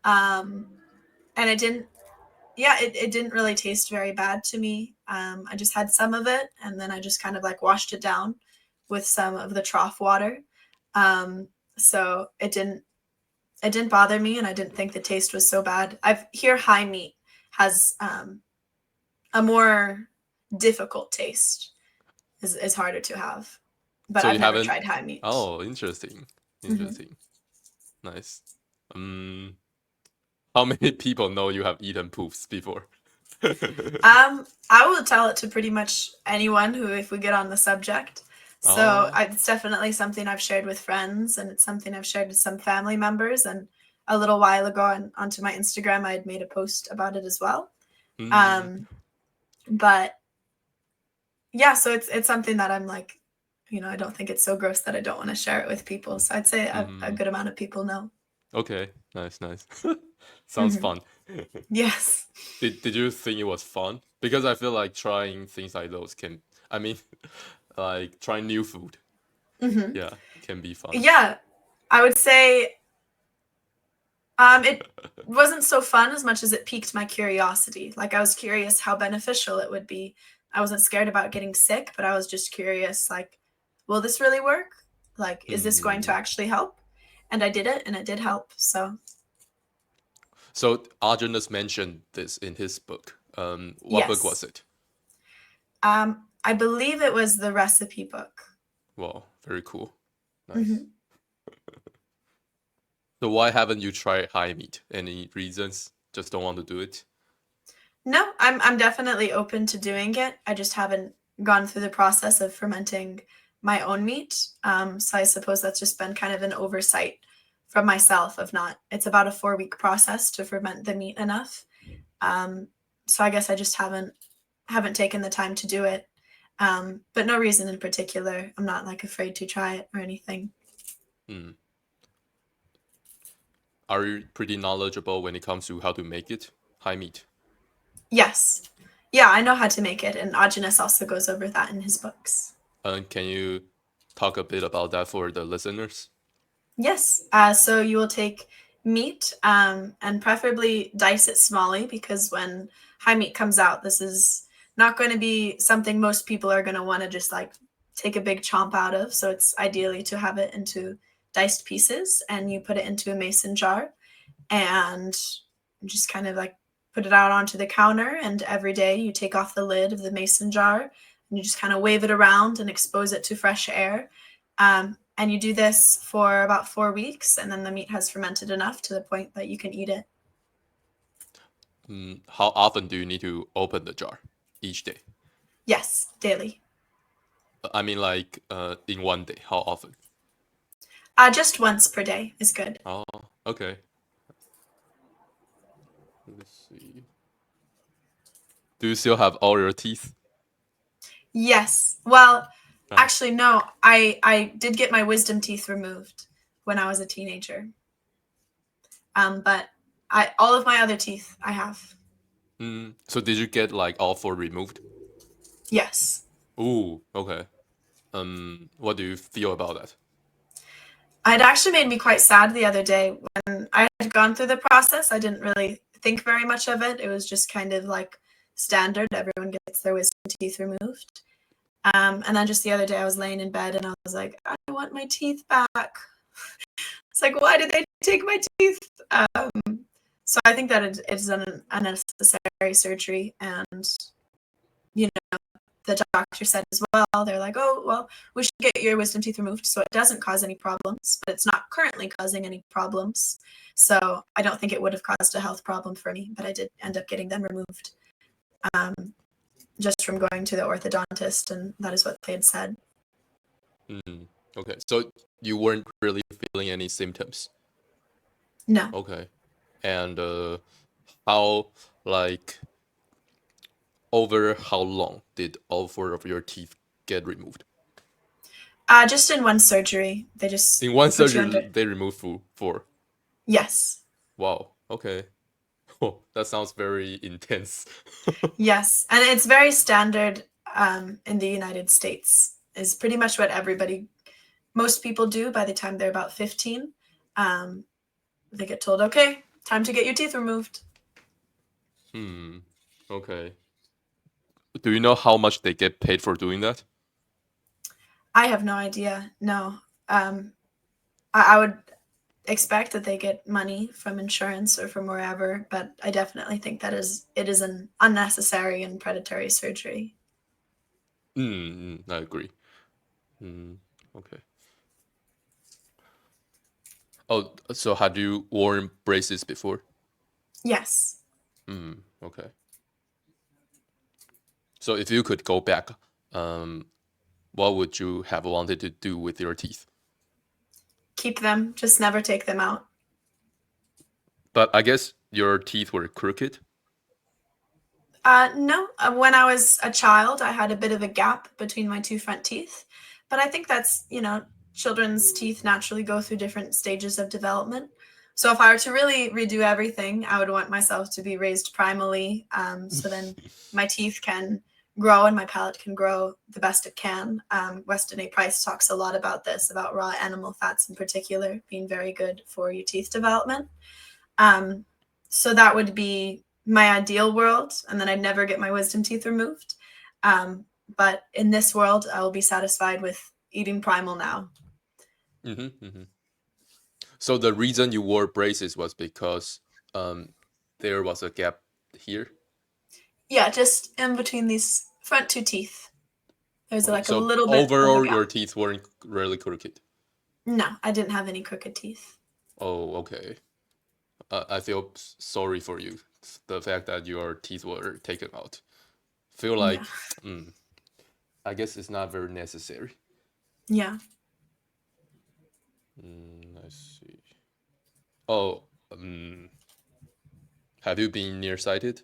Um and it didn't, yeah, it didn't really taste very bad to me. I just had some of it, and then I just kind of like washed it down with some of the trough water. Um so it didn't bother me, and I didn't think the taste was so bad. I hear high meat has a more difficult taste, is harder to have, but So you I've never haven't. tried high meat. Oh, interesting. Hmm. Interesting. Nice. Um, how many people know you have eaten poops before? I will tell it to pretty much anyone who, if we get on the subject. So Oh. it's definitely something I've shared with friends, and it's something I've shared with some family members. And a little while ago, onto my Instagram, I had made a post about it as well. Mm, Um, but yeah, so it's something that I'm like, I don't think it's so gross that I don't want to share it with people. So I'd say a mm. good amount of people know. Okay. Nice. Nice. Sounds Hmm. fun. Yes. Did you think it was fun? Because I feel like trying things like those can. I mean, like trying new food. Hmm. Yeah, can be fun. Yeah, I would say it wasn't so fun as much as it piqued my curiosity. Like I was curious how beneficial it would be. I wasn't scared about getting sick, but I was just curious, like, will this really work? Like, is this going to Mm. actually help? And I did it, and it did help. So, So Aajonus mentioned this in his book. What book was yes. it? I believe it was the recipe book. Wow, very cool. Nice. Hmm. So why haven't you tried high meat? Any reasons? Just don't want to do it? No, I'm definitely open to doing it. I just haven't gone through the process of fermenting my own meat. So I suppose that's just been kind of an oversight from myself of not. It's about a 4-week process to ferment the meat enough. Um, so I guess I just haven't taken the time to do it. But no reason in particular. I'm not like afraid to try it or anything. Hmm. Are you pretty knowledgeable when it comes to how to make it? High meat. Yes. Yeah, I know how to make it, and Aajonus also goes over that in his books. Can you talk a bit about that for the listeners? Yes. So you will take meat, and preferably dice it smally, because when high meat comes out, this is not going to be something most people are going to want to just like take a big chomp out of. So it's ideally to have it into diced pieces, and you put it into a mason jar and just kind of like put it out onto the counter. And every day you take off the lid of the mason jar, and you just kind of wave it around and expose it to fresh air. And you do this for about 4 weeks, and then the meat has fermented enough to the point that you can eat it. How often do you need to open the jar each day? Yes, daily. I mean, like in one day, how often? Just once per day is good. Oh, okay. Let's see. Do you still have all your teeth? Yes. Well, Nice. actually, no. I did get my wisdom teeth removed when I was a teenager. But all of my other teeth I have. So did you get like all four removed? Yes. Ooh, okay. What do you feel about that? It actually made me quite sad the other day when I had gone through the process. I didn't really think very much of it. It was just kind of like standard. Everyone gets their wisdom teeth removed. And then just the other day, I was laying in bed and I was like, I want my teeth back. It's like, why did they take my teeth? So I think that it's an unnecessary surgery. And, you know, the doctor said as well, they're like, oh, well, we should get your wisdom teeth removed so it doesn't cause any problems, but it's not currently causing any problems. So I don't think it would have caused a health problem for me, but I did end up getting them removed just from going to the orthodontist, and that is what they had said. Okay, so you weren't really feeling any symptoms. No. Okay, and how like over how long did all four of your teeth get removed? Just in one surgery. They just In one put you under. surgery, they removed four. Yes. Wow. Okay. Oh, that sounds very intense. Yes. And it's very standard in the United States, is pretty much what most people do by the time they're about 15. They get told, okay, time to get your teeth removed. Okay. Do you know how much they get paid for doing that? I have no idea. No. I would expect that they get money from insurance or from wherever, but I definitely think it is an unnecessary and predatory surgery. I agree. Okay. Oh, so had you worn braces before? Yes. Okay. So if you could go back, um, what would you have wanted to do with your teeth? Keep them, just never take them out. But I guess your teeth were crooked. No, when I was a child, I had a bit of a gap between my two front teeth, but I think that's, children's teeth naturally go through different stages of development. So if I were to really redo everything, I would want myself to be raised primally, so then my teeth can grow and my palate can grow the best it can. Weston A. Price talks a lot about this, about raw animal fats in particular being very good for your teeth development. So that would be my ideal world, and then I'd never get my wisdom teeth removed. But in this world, I will be satisfied with eating Primal now. So the reason you wore braces was because there was a gap here. Yeah, just in between these front two teeth. There's Okay, like a so little bit of a overall gap. your teeth weren't really crooked. No, I didn't have any crooked teeth. Oh, okay. I feel sorry for you. The fact that your teeth were taken out. Feel Yeah. like, I guess it's not very necessary. Yeah. I see. Oh, have you been nearsighted?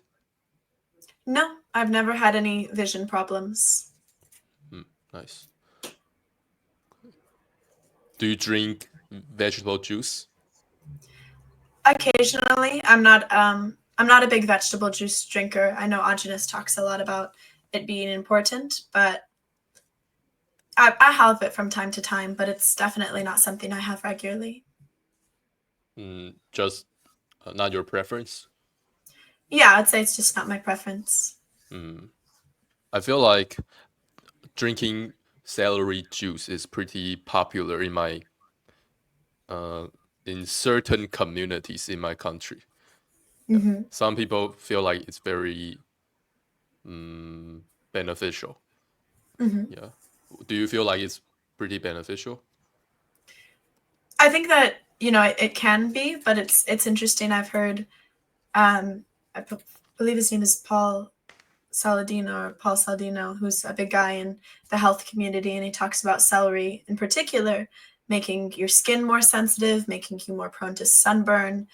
No, I've never had any vision problems. Nice. Do you drink vegetable juice? Occasionally, I'm not a big vegetable juice drinker. I know Aajonus talks a lot about it being important, but I have it from time to time, but it's definitely not something I have regularly. Just not your preference? Yeah, I'd say it's just not my preference. I feel like drinking celery juice is pretty popular in certain communities in my country. Some people feel like it's very beneficial. Hmm. Yeah. Do you feel like it's pretty beneficial? I think that it can be, but it's interesting. I've heard um, believe his name is Paul Saladino, who's a big guy in the health community, and he talks about celery in particular making your skin more sensitive, making you more prone to sunburn.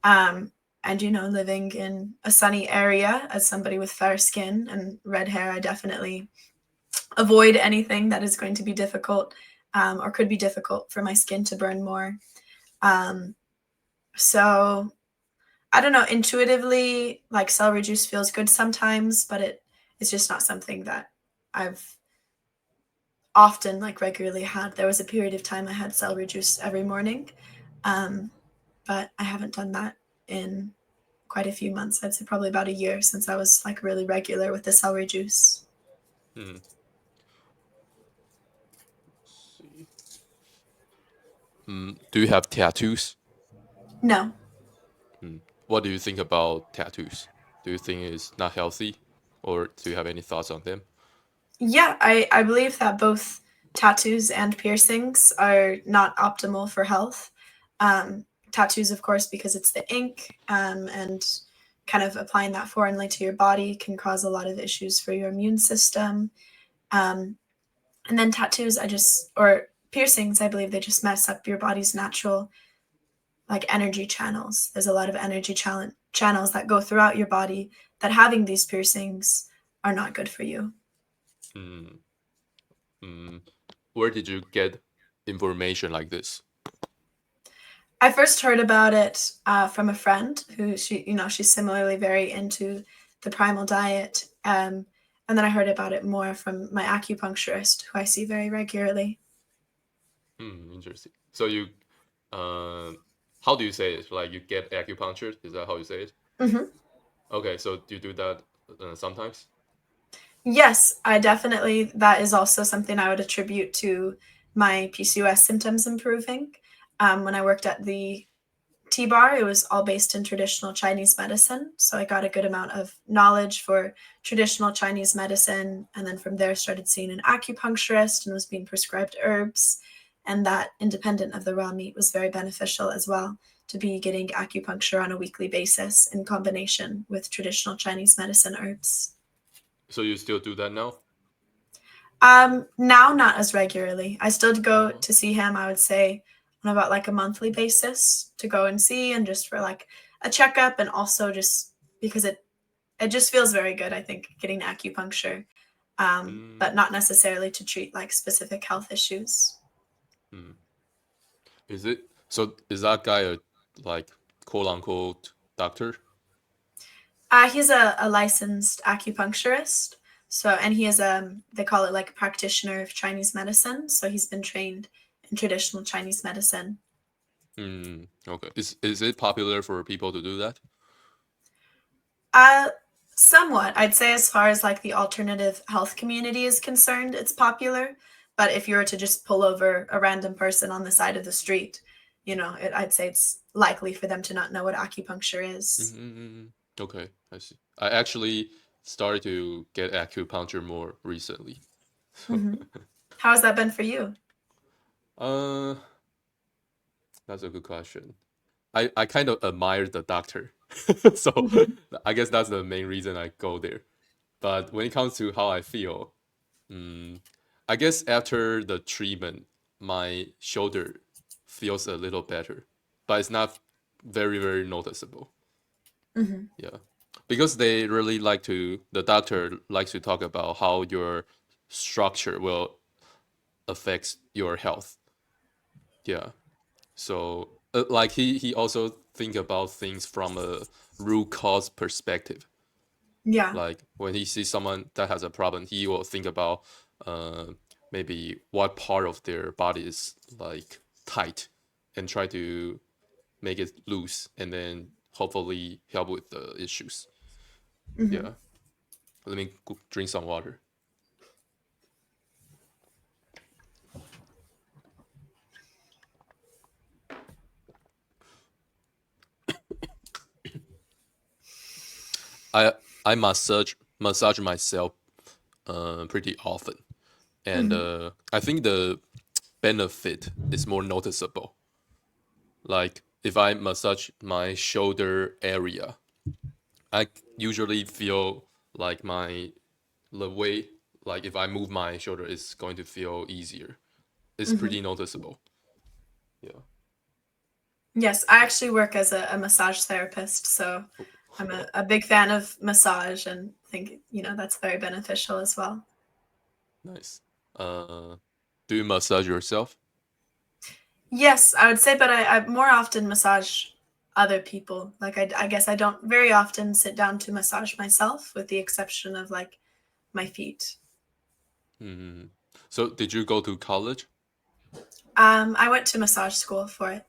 Um, and living in a sunny area as somebody with fair skin and red hair, I definitely avoid anything that is going to be difficult or could be difficult for my skin to burn more. Um, so I don't know, intuitively, like celery juice feels good sometimes, but it's just not something that I've often like regularly had. There was a period of time I had celery juice every morning, um, but I haven't done that in quite a few months. I'd say probably about a year since I was like really regular with the celery juice. Hmm. See. Do you have tattoos? No. Hmm. What do you think about tattoos? Do you think it's not healthy, or do you have any thoughts on them? Yeah, I believe that both tattoos and piercings are not optimal for health. Tattoos, of course, because it's the ink, and kind of applying that foreignly to your body can cause a lot of issues for your immune system. Um, and then tattoos, or piercings, I believe they just mess up your body's natural like energy channels. There's a lot of energy channels that go throughout your body that having these piercings are not good for you. Hmm. Hmm. Where did you get information like this? I first heard about it from a friend who she's similarly very into the primal diet. And then I heard about it more from my acupuncturist, who I see very regularly. Interesting. So you, um, how do you say it? Like you get acupuncture? Is that how you say it? Hmm. Okay, so do you do that sometimes? Yes, I definitely, that is also something I would attribute to my PCOS symptoms improving. When I worked at the T-bar, it was all based in traditional Chinese medicine. So I got a good amount of knowledge for traditional Chinese medicine. And then from there, started seeing an acupuncturist and was being prescribed herbs. And that, independent of the raw meat, was very beneficial as well to be getting acupuncture on a weekly basis in combination with traditional Chinese medicine herbs. So you still do that now? Now not as regularly. I still go Uh-huh. to see him, I would say, on about like a monthly basis to go and see and just for like a checkup and also just because it just feels very good, I think, getting acupuncture. But Mm, not necessarily to treat like specific health issues. mm. Is it so? Is that guy a like quote unquote doctor? He's a licensed acupuncturist. So, and he is they call it like a practitioner of Chinese medicine. So he's been trained in traditional Chinese medicine. Okay. Is it popular for people to do that? Uh, Somewhat. I'd say as far as like the alternative health community is concerned, it's popular. But if you were to just pull over a random person on the side of the street, I'd say it's likely for them to not know what acupuncture is. Mm-hmm. Okay, I see. I actually started to get acupuncture more recently. So, Hmm. How has that been for you? uh, that's a good question. I kind of admire the doctor, so Hmm. I guess that's the main reason I go there. But when it comes to how I feel, mm, I guess after the treatment, my shoulder feels a little better, but it's not very noticeable. Hmm. Yeah, because they really like to, the doctor likes to talk about how your structure will affect your health. Yeah, so like he also think about things from a root cause perspective. Yeah. Like when he sees someone that has a problem, he will think about uh, maybe what part of their body is like tight and try to make it loose and then hopefully help with the issues. Hmm. Yeah. Let me drink some water. I I massage myself pretty often. and Hmm. I think the benefit is more noticeable. Like if I massage my shoulder area, I usually feel like the way, like if I move my shoulder, it's going to feel easier. It's Hmm. pretty noticeable. Yeah. Yes, I actually work as a massage therapist, so I'm Oh, a big fan of massage and think, that's very beneficial as well. nice. Uh, do you massage yourself? Yes, I would say, but I more often massage other people. Like I guess I don't very often sit down to massage myself, with the exception of like my feet. Hmm. So did you go to college? I went to massage school for it,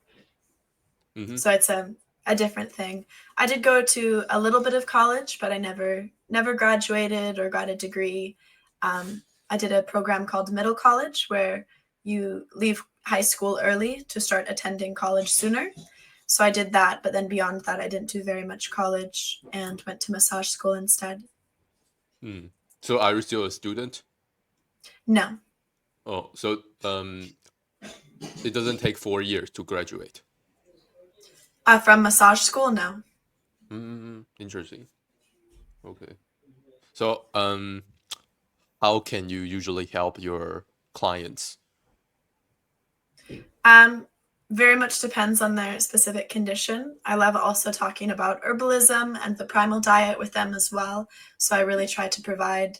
Mm-hmm. so it's a different thing. I did go to a little bit of college, but I never graduated or got a degree. I did a program called middle college, where you leave high school early to start attending college sooner. So I did that, but then beyond that, I didn't do very much college and went to massage school instead. Mm. So are you still a student? No, Oh, so it doesn't take 4 years to graduate. from massage school, no. Mm, interesting. Okay. So how can you usually help your clients? Um, Very much depends on their specific condition. I love also talking about herbalism and the primal diet with them as well. So I really try to provide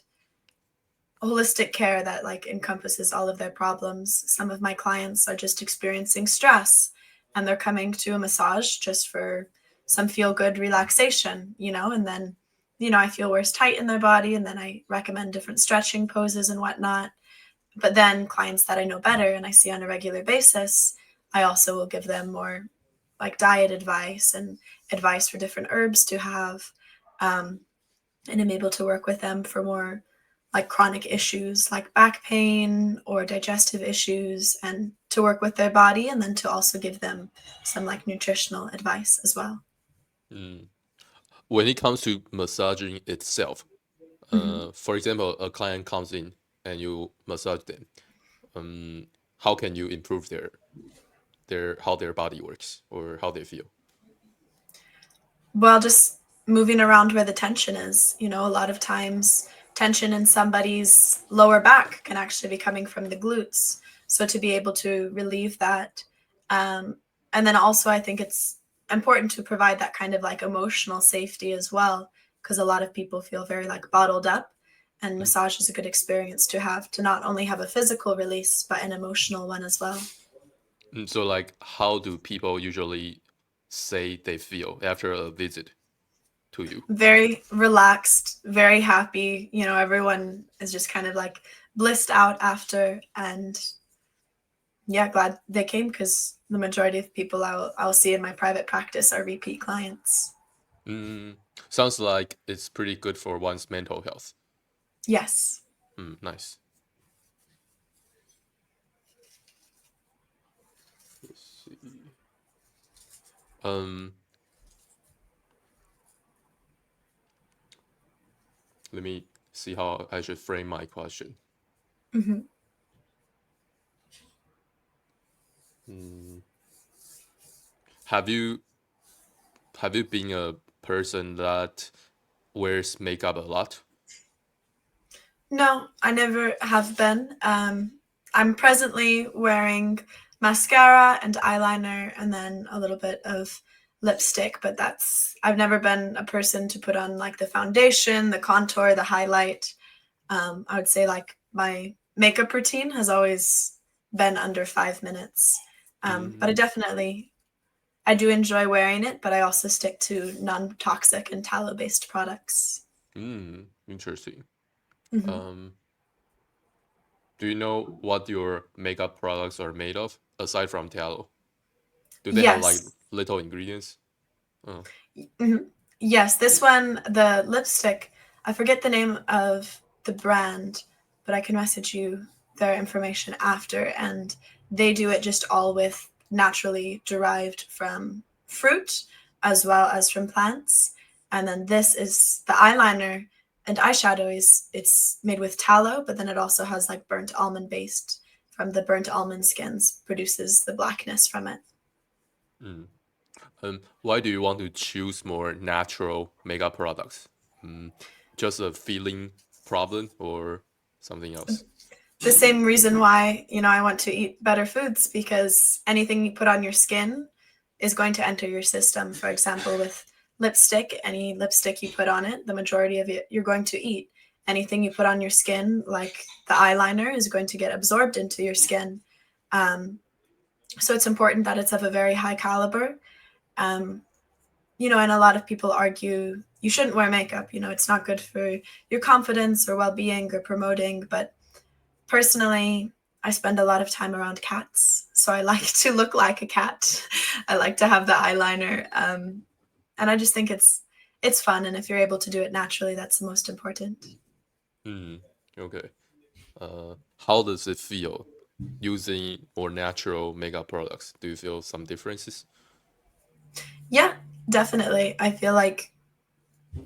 holistic care that like encompasses all of their problems. Some of my clients are just experiencing stress and they're coming to a massage just for some feel good relaxation, and then I feel where's tight in their body, and then I recommend different stretching poses and whatnot. But then clients that I know better and I see on a regular basis, I also will give them more like diet advice and advice for different herbs to have. Um, and I'm able to work with them for more like chronic issues like back pain or digestive issues, and to work with their body, and then to also give them some like nutritional advice as well. Mm. When it comes to massaging itself, Hmm. for example, a client comes in and you massage them. Um, how can you improve their how their body works or how they feel? Well, just moving around where the tension is. A lot of times tension in somebody's lower back can actually be coming from the glutes. So to be able to relieve that. Um, and then also, I think it's important to provide that kind of like emotional safety as well, because a lot of people feel very like bottled up. And Mm. massage is a good experience to have, to not only have a physical release, but an emotional one as well. So like, how do people usually say they feel after a visit to you? Very relaxed, very happy. Everyone is just kind of like blissed out after, and yeah, glad they came, because the majority of people I'll see in my private practice are repeat clients. Mm, sounds like it's pretty good for one's mental health. Yes. Mm, nice. Let's see. Um, let me see how I should frame my question. Hmm. Mm, have you have you been a person that wears makeup a lot? No, I never have been. I'm presently wearing mascara and eyeliner and then a little bit of lipstick, but I've never been a person to put on like the foundation, the contour, the highlight. I would say like my makeup routine has always been under 5 minutes. But Mm, I do enjoy wearing it, but I also stick to non-toxic and tallow-based products. interesting. Hmm. Um, do you know what your makeup products are made of aside from tallow? Do they have like Yes. little ingredients? Oh. Hmm. Yes, this one, the lipstick, I forget the name of the brand, but I can message you their information after. And they do it just all with naturally derived from fruit as well as from plants. And then this is the eyeliner. And eyeshadow it's made with tallow, but then it also has like burnt almond based from the burnt almond skins produces the blackness from it. Mm. Why do you want to choose more natural makeup products? Mm, just a feeling problem or something else? The same reason why, I want to eat better foods, because anything you put on your skin is going to enter your system. For example, with lipstick, any lipstick you put on it, the majority of it you're going to eat. Anything you put on your skin, like the eyeliner, is going to get absorbed into your skin. So it's important that it's of a very high caliber. Um, and a lot of people argue you shouldn't wear makeup. It's not good for your confidence or well-being or promoting. But personally, I spend a lot of time around cats, so I like to look like a cat. I like to have the eyeliner, and I just think it's fun. And if you're able to do it naturally, that's the most important. Hmm. Okay. How does it feel using more natural makeup products? Do you feel some differences? Yeah, definitely. I feel like,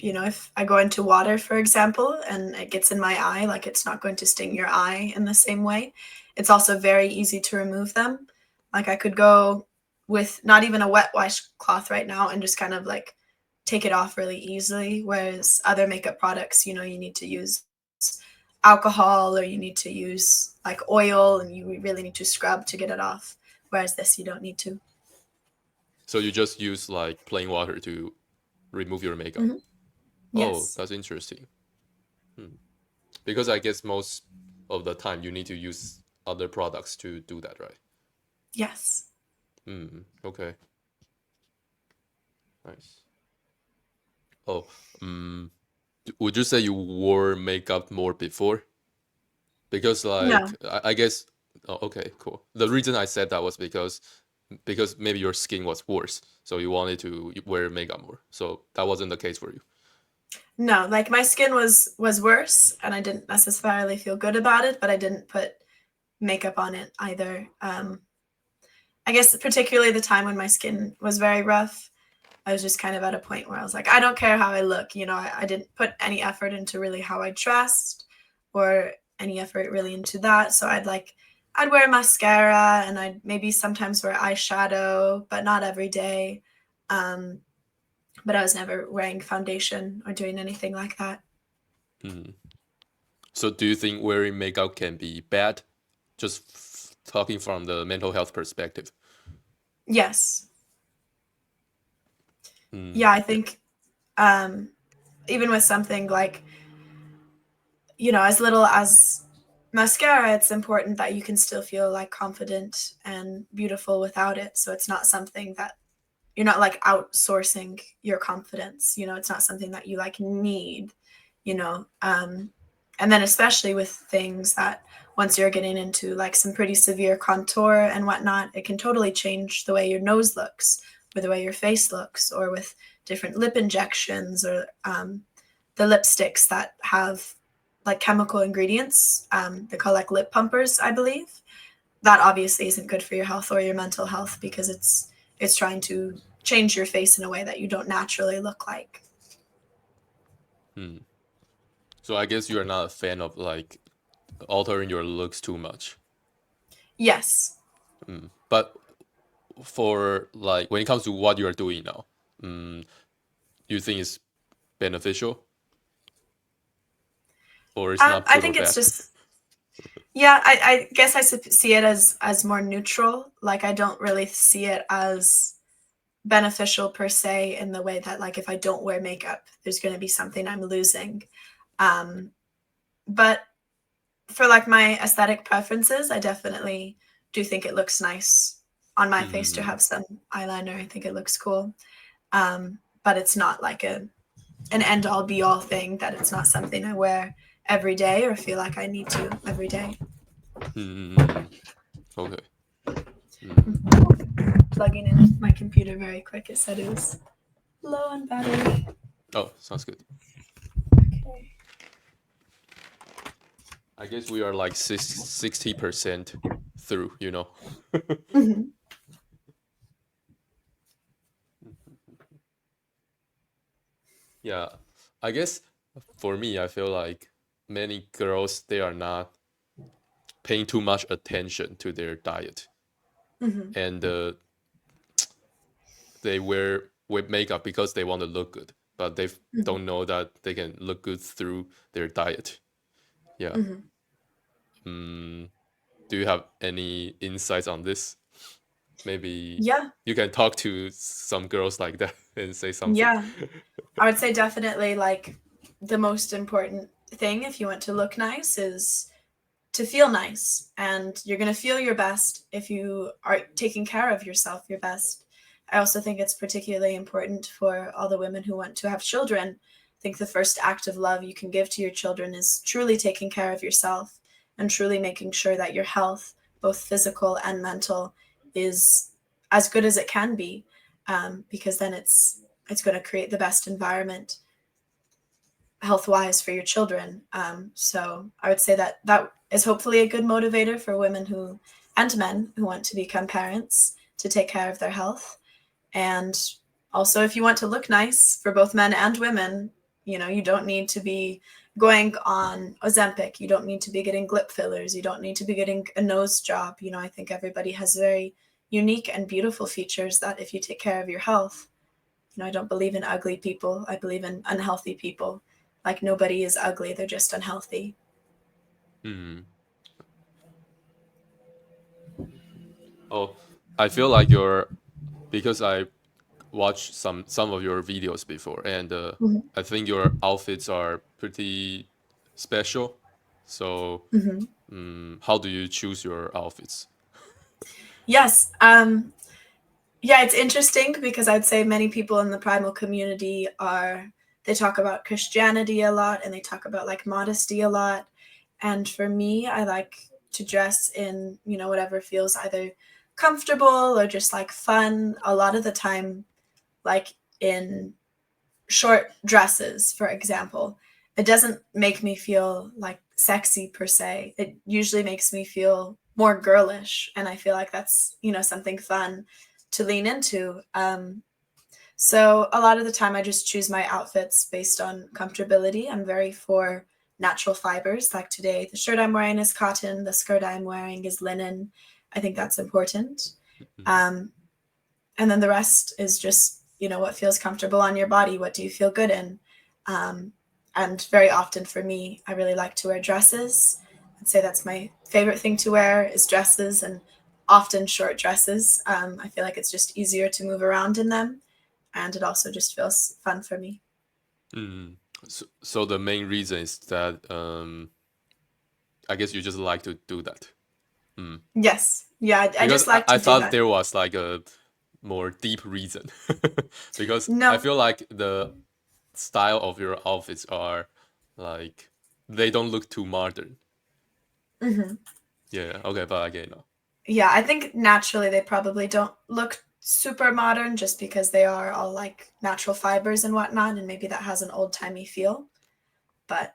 if I go into water, for example, and it gets in my eye, like it's not going to sting your eye in the same way. It's also very easy to remove them. Like I could go with not even a wet washcloth right now and just kind of like take it off really easily. Whereas other makeup products, you need to use alcohol or you need to use like oil and you really need to scrub to get it off. Whereas this, you don't need to. So you just use like plain water to remove your makeup. Hmm. Oh, Yes. that's interesting. Hmm. Because I guess most of the time you need to use other products to do that, right? Yes. Hmm. Okay. Nice. Oh, um, would you say you wore makeup more before? Because like No. I guess oh, okay, cool. The reason I said that was because maybe your skin was worse, so you wanted to wear makeup more. So that wasn't the case for you. No, like my skin was worse and I didn't necessarily feel good about it, but I didn't put makeup on it either. I guess particularly the time when my skin was very rough, I was just kind of at a point where I was like, I don't care how I look. I didn't put any effort into really how I dressed or any effort really into that. So I'd wear mascara and I'd maybe sometimes wear eyeshadow, but not every day. Um, but I was never wearing foundation or doing anything like that. Hmm. So do you think wearing makeup can be bad? Just talking from the mental health perspective. Yes. Hmm. Yeah, I Yeah. think um, even with something like, as little as mascara, it's important that you can still feel like confident and beautiful without it. So it's not something that you're not like outsourcing your confidence. It's not something that you like need, you know. And then especially with things that once you're getting into like some pretty severe contour and whatnot, it can totally change the way your nose looks or the way your face looks, or with different lip injections or the lipsticks that have like chemical ingredients. They're called like lip pumpers, I believe. That obviously isn't good for your health or your mental health because it's trying to change your face in a way that you don't naturally look like. Hmm. So I guess you are not a fan of like altering your looks too much. Yes. Hmm. But for like when it comes to what you are doing now, mm, you think it's beneficial or it's not I good or think it's bad? just, yeah, I guess I see it as more neutral. Like I don't really see it as beneficial per se in the way that like if I don't wear makeup, there's going to be something I'm losing. Um, but for like my aesthetic preferences, I definitely do think it looks nice on my face to Hmm. have some eyeliner. I think it looks cool. But it's not like an end all be all thing, that it's not something I wear every day or feel like I need to every day. Hmm. Okay. Hmm. Plugging in my computer very quick, it said it was low on battery. Oh, sounds good. Okay. I guess we are like 60% through, you know. Mhm. Yeah, I guess For me, I feel like many girls, they are not paying too much attention to their diet, Hmm. and they wear makeup because they want to look good, but they Hmm. don't know that they can look good through their diet. Yeah. Hmm. Mm, do you have any insights on this? Maybe Yeah, you can talk to some girls like that and say something. yeah. I would say definitely like the most important thing if you want to look nice is to feel nice. And you're going to feel your best if you are taking care of yourself your best. I also think it's particularly important for all the women who want to have children. I think the first act of love you can give to your children is truly taking care of yourself and truly making sure that your health, both physical and mental, is as good as it can be, because then it's going to create the best environment health wise for your children. So I would say that that is hopefully a good motivator for women who and men who want to become parents to take care of their health. And also, if you want to look nice for both men and women, you don't need to be going on Ozempic. You don't need to be getting lip fillers. You don't need to be getting a nose job. I think everybody has very unique and beautiful features that if you take care of your health, I don't believe in ugly people. I believe in unhealthy people. Like nobody is ugly, they're just unhealthy. Hmm. Oh, I feel like you're because I watched some of your videos before, and Mhm. I think your outfits are pretty special. So, Mhm. how do you choose your outfits? Yes. Yeah, it's interesting because I'd say many people in the primal community they talk about Christianity a lot and they talk about like modesty a lot. And for me, I like to dress in, whatever feels either comfortable or just like fun. A lot of the time, like in short dresses, for example, it doesn't make me feel like sexy per se. It usually makes me feel more girlish. And I feel like that's, something fun to lean into. So a lot of the time, I just choose my outfits based on comfortability. I'm very for natural fibers. Like today, the shirt I'm wearing is cotton, the skirt I'm wearing is linen. I think that's important. Mhm. Um, and then the rest is just what feels comfortable on your body. What do you feel good in? um, and very often for me, I really like to wear dresses. I'd say that's my favorite thing to wear is dresses, and often short dresses. I feel like it's just easier to move around in them, and it also just feels fun for me. Mm. So the main reason is that I guess you just like to do that. Mm. Yes, yeah, I Because just like I to do thought that. there was like a more deep reason. Because I No. feel like the style of your outfits are like they don't look too modern. Hmm. Yeah, okay, but I get it now. Yeah, I think naturally they probably don't look super modern just because they are all like natural fibers and whatnot, and maybe that has an old timey feel. But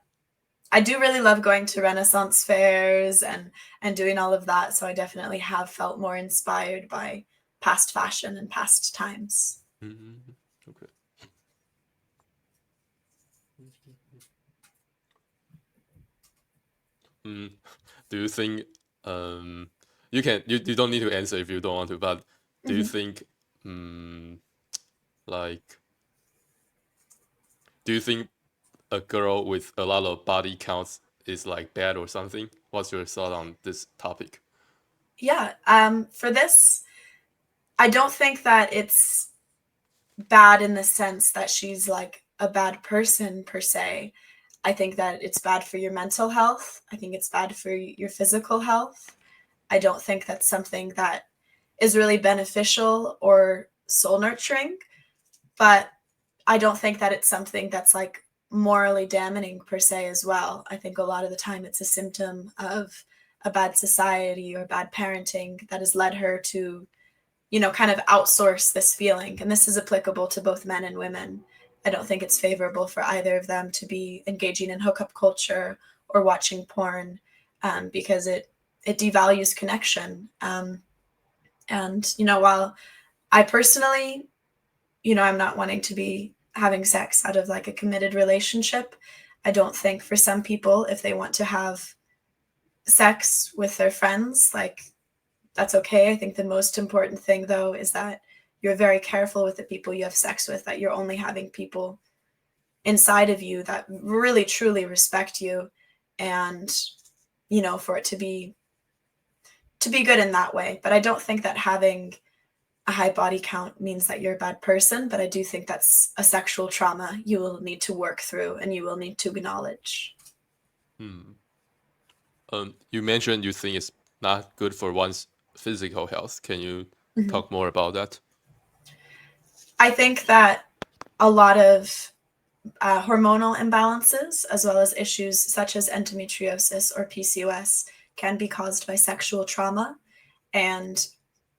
I do really love going to Renaissance fairs and doing all of that. So I definitely have felt more inspired by past fashion and past times. Mhm. Okay. Mm. Do you think um you don't need to answer if you don't want to, but do you Hmm. think um like do you think a girl with a lot of body counts is like bad or something? What's your thought on this topic? Yeah. For this, I don't think that it's bad in the sense that she's like a bad person per se. I think that it's bad for your mental health. I think it's bad for your physical health. I don't think that's something that is really beneficial or soul nurturing, but I don't think that it's something that's like morally damning per se as well. I think a lot of the time it's a symptom of a bad society or bad parenting that has led her to, kind of outsource this feeling. And this is applicable to both men and women. I don't think it's favorable for either of them to be engaging in hookup culture or watching porn, because it devalues connection. And while I personally, I'm not wanting to be having sex out of like a committed relationship. I don't think for some people, if they want to have sex with their friends, like that's okay. I think the most important thing though is that you're very careful with the people you have sex with, that you're only having people inside of you that really truly respect you, and for it to be good in that way. But I don't think that having a high body count means that you're a bad person, but I do think that's a sexual trauma you will need to work through and you will need to acknowledge. Hmm. You mentioned you think it's not good for one's physical health. Can you Mhm. talk more about that? I think that a lot of hormonal imbalances, as well as issues such as endometriosis or PCOS, can be caused by sexual trauma. And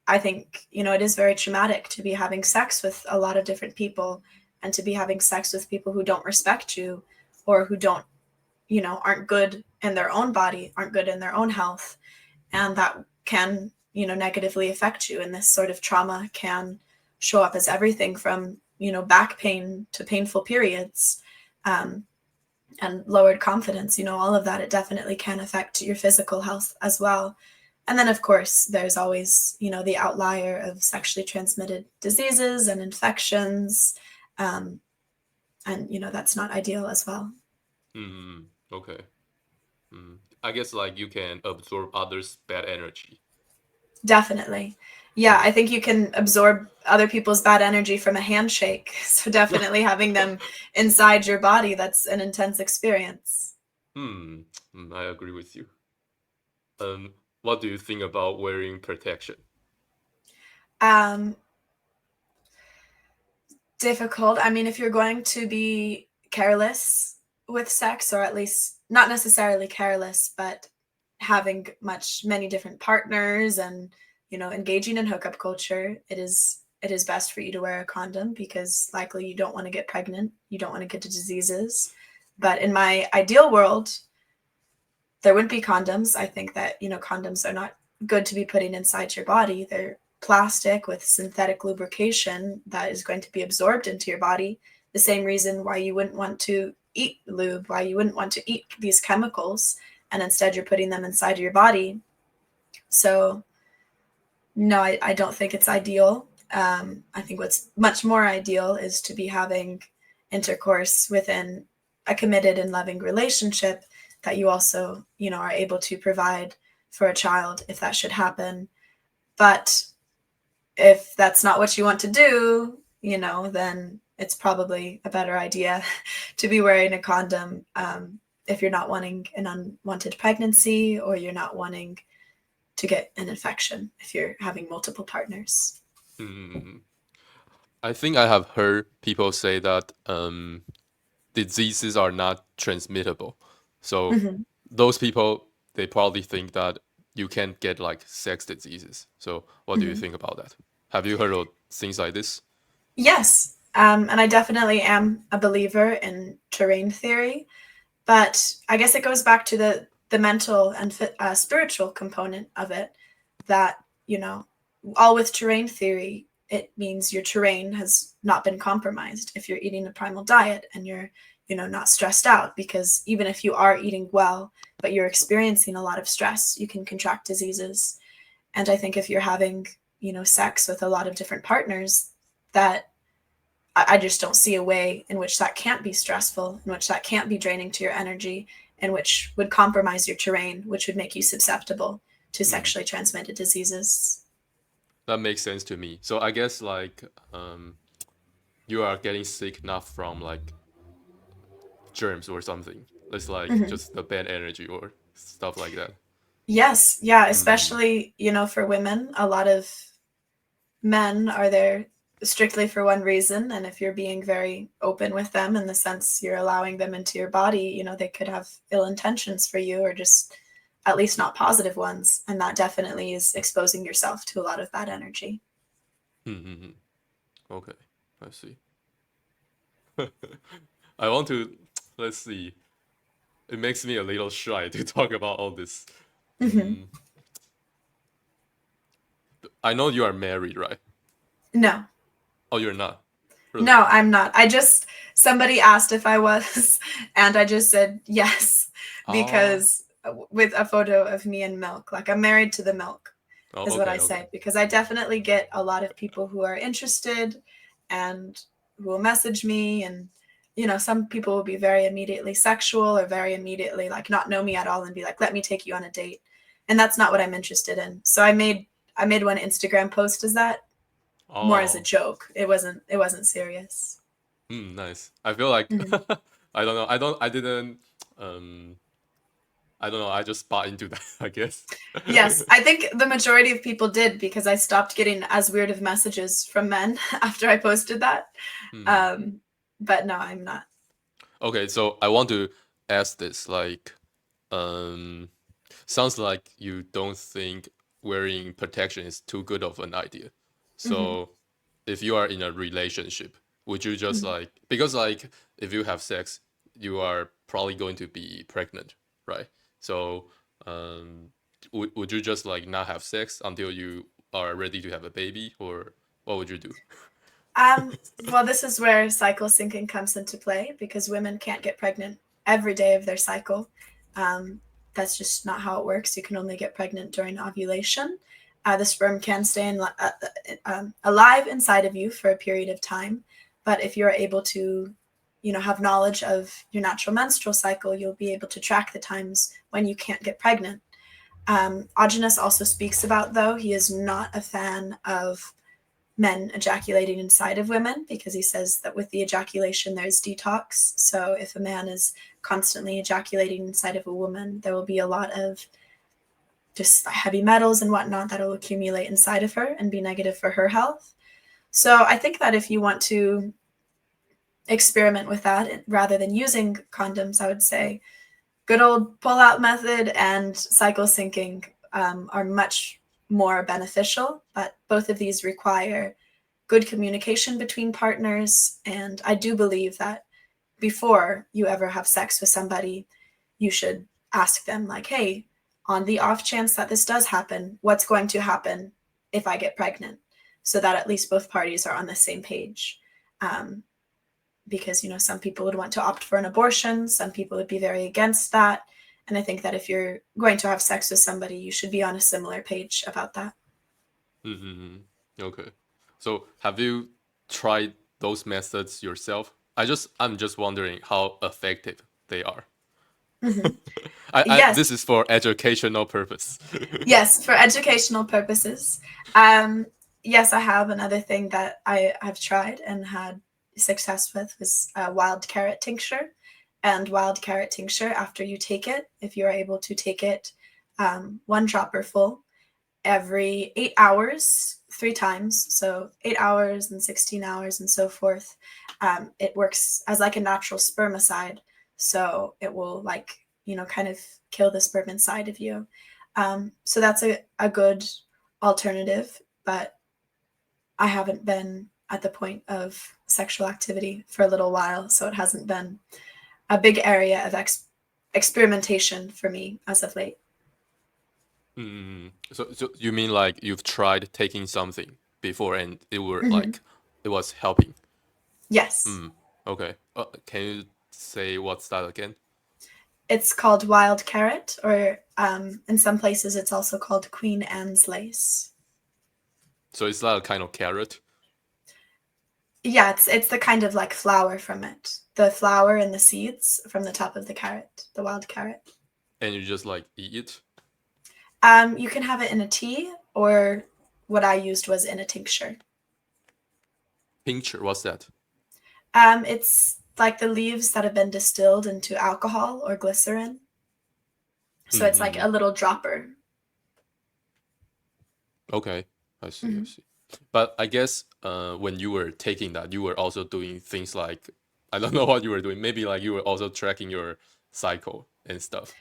I think, it is very traumatic to be having sex with a lot of different people, and to be having sex with people who don't respect you, or who don't, aren't good in their own body, aren't good in their own health. And that can, negatively affect you. And this sort of trauma can show up as everything from, back pain to painful periods, um, and lowered confidence, all of that. It definitely can affect your physical health as well. And then, of course, there's always, the outlier of sexually transmitted diseases and infections. Um, and, that's not ideal as well. Hmm. Okay. I guess like you can absorb others' bad energy. Definitely. Yeah, Hmm. I think you can absorb other people's bad energy from a handshake. So definitely having them inside your body, that's an intense experience. Hmm. I agree with you. What do you think about wearing protection? Um, Difficult. I mean, if you're going to be careless with sex, or at least not necessarily careless, but having many different partners, and engaging in hookup culture, it is best for you to wear a condom, because likely you don't want to get pregnant, you don't want to get the diseases. But in my ideal world, there wouldn't be condoms. I think that, condoms are not good to be putting inside your body. They're plastic with synthetic lubrication that is going to be absorbed into your body. The same reason why you wouldn't want to eat lube, why you wouldn't want to eat these chemicals, and instead you're putting them inside of your body. So, no, I don't think it's ideal. I think what's much more ideal is to be having intercourse within a committed and loving relationship, that you also, are able to provide for a child if that should happen. But if that's not what you want to do, then it's probably a better idea to be wearing a condom, if you're not wanting an unwanted pregnancy, or you're not wanting to get an infection if you're having multiple partners. Hmm. I think I have heard people say that diseases are not transmittable. So Mhm, those people, they probably think that you can't get like sex diseases. So what do you mhm. think about that? Have you heard of things like this? Yes, and I definitely am a believer in terrain theory, but I guess it goes back to the mental and spiritual component of it. That, you know, all with terrain theory, it means your terrain has not been compromised if you're eating a primal diet, and you're, not stressed out, because even if you are eating well, but you're experiencing a lot of stress, you can contract diseases. And I think if you're having, sex with a lot of different partners, that I just don't see a way in which that can't be stressful, in which that can't be draining to your energy, and which would compromise your terrain, which would make you susceptible to Hmm. sexually transmitted diseases. That makes sense to me. So I guess like you are getting sick not from like germs or something. It's like Mhm. just the bad energy or stuff like that. Yes, yeah, Hmm. especially, for women, a lot of men are there strictly for one reason. And if you're being very open with them, in the sense you're allowing them into your body, they could have ill intentions for you, or just at least not positive ones. And that definitely is exposing yourself to a lot of bad energy. Hmm. Okay, I see. I want to, let's see. It makes me a little shy to talk about all this. Hmm. Mm, I know you are married, right? No. Oh, you're not. really? No, I'm not. Somebody asked if I was, and I just said yes, Oh, because with a photo of me and milk, like I'm married to the milk, oh, is what I okay, okay. say, because I definitely get a lot of people who are interested and who will message me. And, some people will be very immediately sexual or very immediately like not know me at all and be like, let me take you on a date. And that's not what I'm interested in. So I made one Instagram post as that, more as a Oh, joke. It wasn't serious. nice. I feel like Mhm. I don't know. I didn't. Um, I don't know. I just bought into that. I guess. Yes, I think the majority of people did, because I stopped getting as weird of messages from men after I posted that. Hmm. Um, but no, I'm not. Okay, so I want to ask this. Like, um, sounds like you don't think wearing protection is too good of an idea. Hmm. So, if you are in a relationship, would you just Hmm. like, because like if you have sex, you are probably going to be pregnant, right? So, um, would you just like not have sex until you are ready to have a baby, or what would you do? Um, well, this is where cycle syncing comes into play, because women can't get pregnant every day of their cycle. Um, that's just not how it works. You can only get pregnant during ovulation. The sperm can stay alive inside of you for a period of time, but if you're able to, have knowledge of your natural menstrual cycle, you'll be able to track the times when you can't get pregnant. Aajonus also speaks about, though, he is not a fan of men ejaculating inside of women, because he says that with the ejaculation there's detox. So if a man is constantly ejaculating inside of a woman, there will be a lot of just heavy metals and whatnot that will accumulate inside of her and be negative for her health. So I think that if you want to experiment with that rather than using condoms, I would say good old pull out method and cycle syncing are much more beneficial. But both of these require good communication between partners. And I do believe that before you ever have sex with somebody, you should ask them, like, hey, on the off chance that this does happen, what's going to happen if I get pregnant? So that at least both parties are on the same page. Um, because, some people would want to opt for an abortion, some people would be very against that. And I think that if you're going to have sex with somebody, you should be on a similar page about that. Mm-hmm. Okay. So have you tried those methods yourself? I'm just wondering how effective they are. Hmm. This Yes. is for educational purpose. Yes, for educational purposes. Um, yes, I have. Another thing that I have tried and had success with was wild carrot tincture. And wild carrot tincture, after you take it, if you're able to take it one dropper full every 8 hours, 3 times, so 8 hours and 16 hours and so forth, it works as like a natural spermicide. So it will, like, kind of kill the sperm inside of you. So that's a good alternative, but I haven't been at the point of sexual activity for a little while, so it hasn't been a big area of experimentation for me as of late. Mm. So you mean like you've tried taking something before and Hmm. it was helping? Yes. Mm. Okay. Can you say what's that again? It's called wild carrot, or in some places it's also called Queen Anne's lace. So it's not a kind of carrot, Yeah, it's the kind of like flower from it. The flower and the seeds from the top of the carrot, the wild carrot. and you just like eat it? You can have it in a tea, or what I used was in a tincture. Tincture, what's that? It's like the leaves that have been distilled into alcohol or glycerin. So it's like Mm-hmm. a little dropper. Okay, I see, I Mhm. see. But I guess when you were taking that, you were also doing things like I don't know what you were doing. Maybe like you were also tracking your cycle and stuff.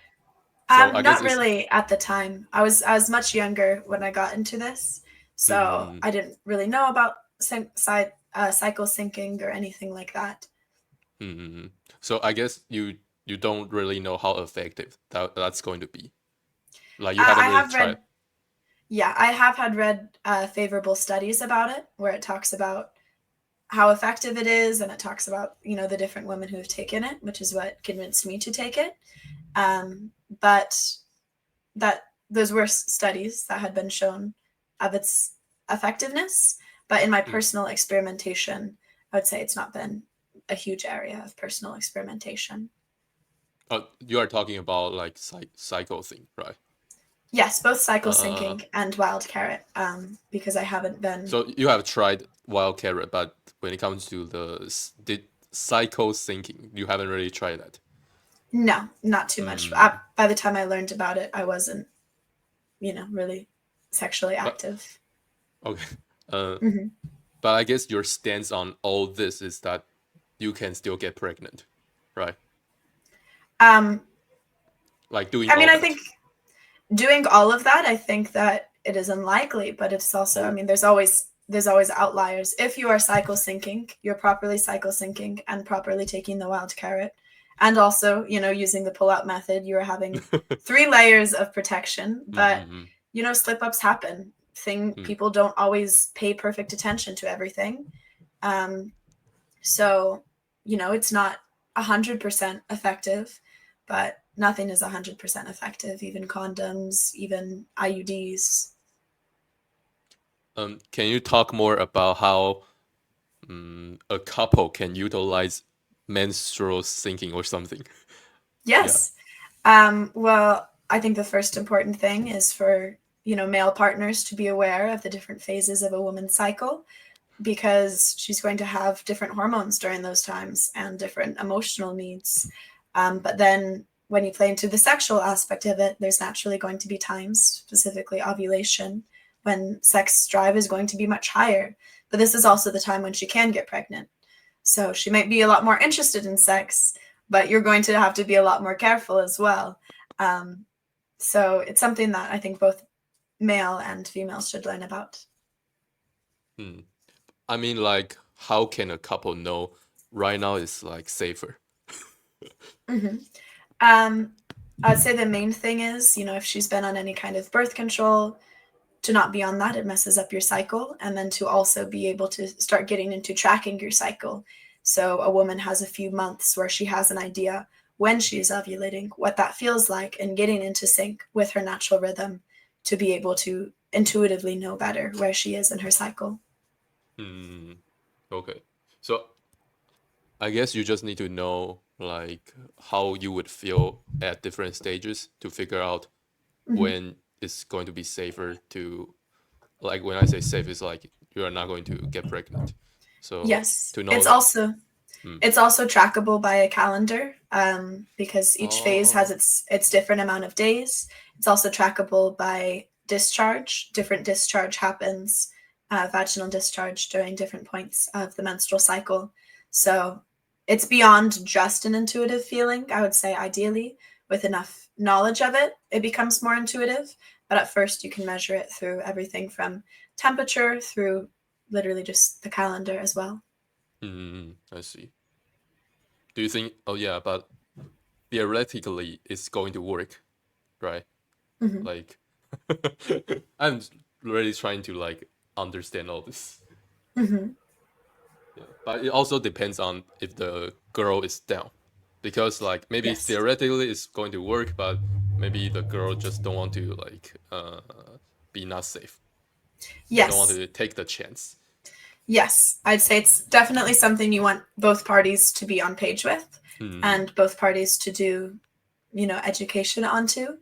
So I guess Not it's really at the time. I was much younger when I got into this, so mm, I didn't really know about cycle syncing or anything like that. mm. So I guess you don't really know how effective that's going to be. Like you haven't I really have tried. read, yeah, I have had read favorable studies about it, where it talks about how effective it is, and it talks about, you know, the different women who have taken it, which is what convinced me to take it. But that those were studies that had been shown of its effectiveness. But in my personal experimentation, I would say it's not been a huge area of personal experimentation. You are talking about like cycle thing, right? Yes, both cycle Uh, syncing and wild carrot, because I haven't been. so you have tried wild carrot, but when it comes to the cycle syncing, you haven't really tried that. No, not too much. Mm, By the time I learned about it, I wasn't, you know, really sexually but active. okay. Uh, Hmm. but I guess your stance on all this is that you can still get pregnant, right? Um, Like doing I mean, all I that. think doing all of that, I think that it is unlikely, but it's also, I Oh. mean, there's always outliers. If you are cycle syncing, you're properly cycle syncing and properly taking the wild carrot, and also, you know, using the pull-out method, you are having 3 layers of protection. But Mm-mm-mm. you know, slip-ups happen. Mm. People don't always pay perfect attention to everything. Um, so, you know, it's not 100% effective, but nothing is 100% effective, even condoms, even IUDs. Can you talk more about how a couple can utilize menstrual syncing or something? Yeah. Yes. Well, I think the first important thing is for, you know, male partners to be aware of the different phases of a woman's cycle, because she's going to have different hormones during those times and different emotional needs. But then when you play into the sexual aspect of it, there's naturally going to be times, specifically ovulation, when sex drive is going to be much higher. But this is also the time when she can get pregnant. So she might be a lot more interested in sex, but you're going to have to be a lot more careful as well. Um, so it's something that I think both male and females should learn about. Hmm. I mean, like, how can a couple know right now is like safer? Mm-hmm. I'd say the main thing is, you know, if she's been on any kind of birth control, to not be on that, it messes up your cycle. And then to also be able to start getting into tracking your cycle. So a woman has a few months where she has an idea when she's ovulating, what that feels like, and getting into sync with her natural rhythm to be able to intuitively know better where she is in her cycle. Hmm. Okay. So I guess you just need to know like how you would feel at different stages to figure out Mm-hmm. when it's going to be safer to, like, when I say safe, it's like you are not going to get pregnant. So Yes, to know it's like, also hmm. it's also trackable by a calendar, because each phase has Oh. its different amount of days. It's also trackable by discharge. Different discharge happens, vaginal discharge during different points of the menstrual cycle. So it's beyond just an intuitive feeling. I would say ideally, with enough knowledge of it, it becomes more intuitive. But at first, you can measure it through everything from temperature through literally just the calendar as well. I see. Do you think? Oh yeah, but theoretically, it's going to work, right? Mhm. Like, I'm really trying to like understand all this. Mhm. Yeah, but it also depends on if the girl is down, because like maybe Yes. theoretically it's going to work, but maybe the girl just don't want to like be not safe. They don't want Yes. to take the chance. Yes. I'd say it's definitely something you want both parties to be on page with Hmm. and both parties to do, you know, education onto.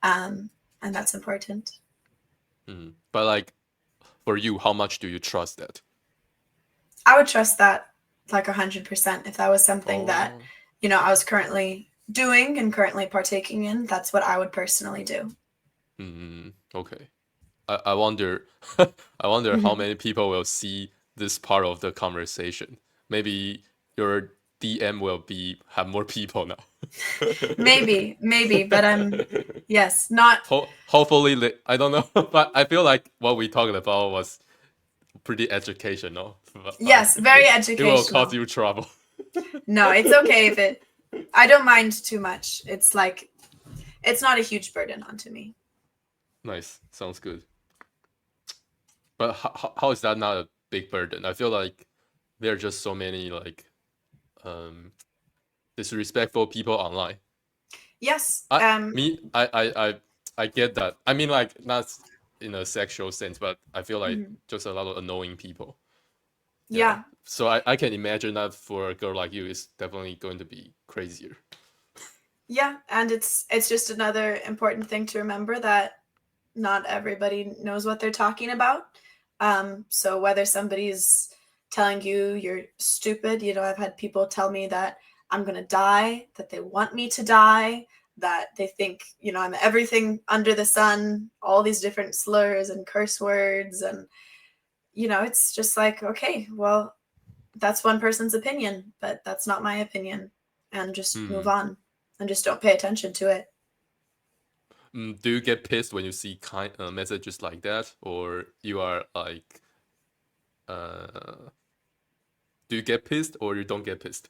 Um, and that's important. Hmm. But like for you, how much do you trust that? I would trust that like 100% if that was something that, Oh. you know, I was currently doing and currently partaking in. That's what I would personally do. Okay. I wonder I wonder how Mhm. many people will see this part of the conversation. Maybe your DM will be have more people now. Maybe, but yes, not Hopefully, I don't know, but I feel like what we talked about was pretty educational, but yes, very it will cause educational. you trouble. No, it's okay if it, I don't mind too much. It's like, it's not a huge burden onto me. Nice, sounds good. But how is that not a big burden? I feel like there are just so many like disrespectful people online. Yes. I me I get that. I mean, like not in a sexual sense, but I feel like Mhm. just a lot of annoying people. Yeah. Yeah. So I can imagine that for a girl like you, it's definitely going to be crazier. Yeah, and it's just another important thing to remember that not everybody knows what they're talking about. So whether somebody's telling you you're stupid, I've had people tell me that I'm gonna die, that they want me to die, that they think, I'm everything under the sun, all these different slurs and curse words, and it's just like, okay, well, that's one person's opinion, but that's not my opinion, and just move Hmm. on and just don't pay attention to it. Do you get pissed when you see messages like that, or you are like, uh, do you get pissed or you don't get pissed?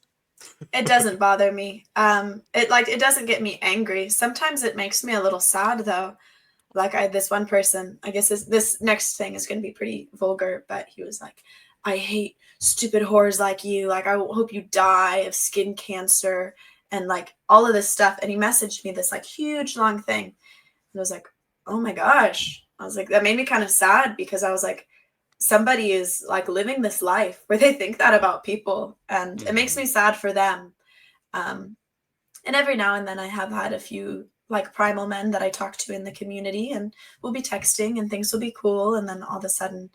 It doesn't bother me. It doesn't get me angry. Sometimes it makes me a little sad though. Like I had this one person, I guess this next thing is going to be pretty vulgar, but he was like, I hate stupid whores like you. Like I hope you die of skin cancer and like all of this stuff. And he messaged me this like huge long thing. And I was like, oh my gosh. I was like, that made me kind of sad because I was like, somebody is like living this life where they think that about people, and it makes Hmm. me sad for them. um, and every now and then I have had a few like primal men that I talk to in the community, and we'll be texting and things will be cool, and then all of a sudden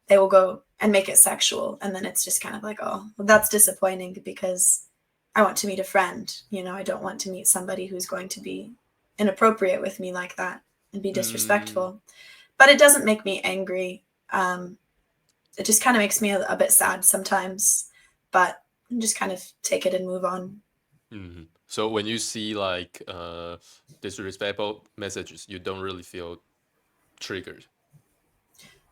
they will go and make it sexual, and then it's just kind of like, oh, well, that's disappointing because I want to meet a friend. I don't want to meet somebody who's going to be inappropriate with me like that and be Mm, disrespectful. But it doesn't make me angry. It just kind of makes me a bit sad sometimes, but just kind of take it and move on. So when you see like disrespectful messages, you don't really feel triggered.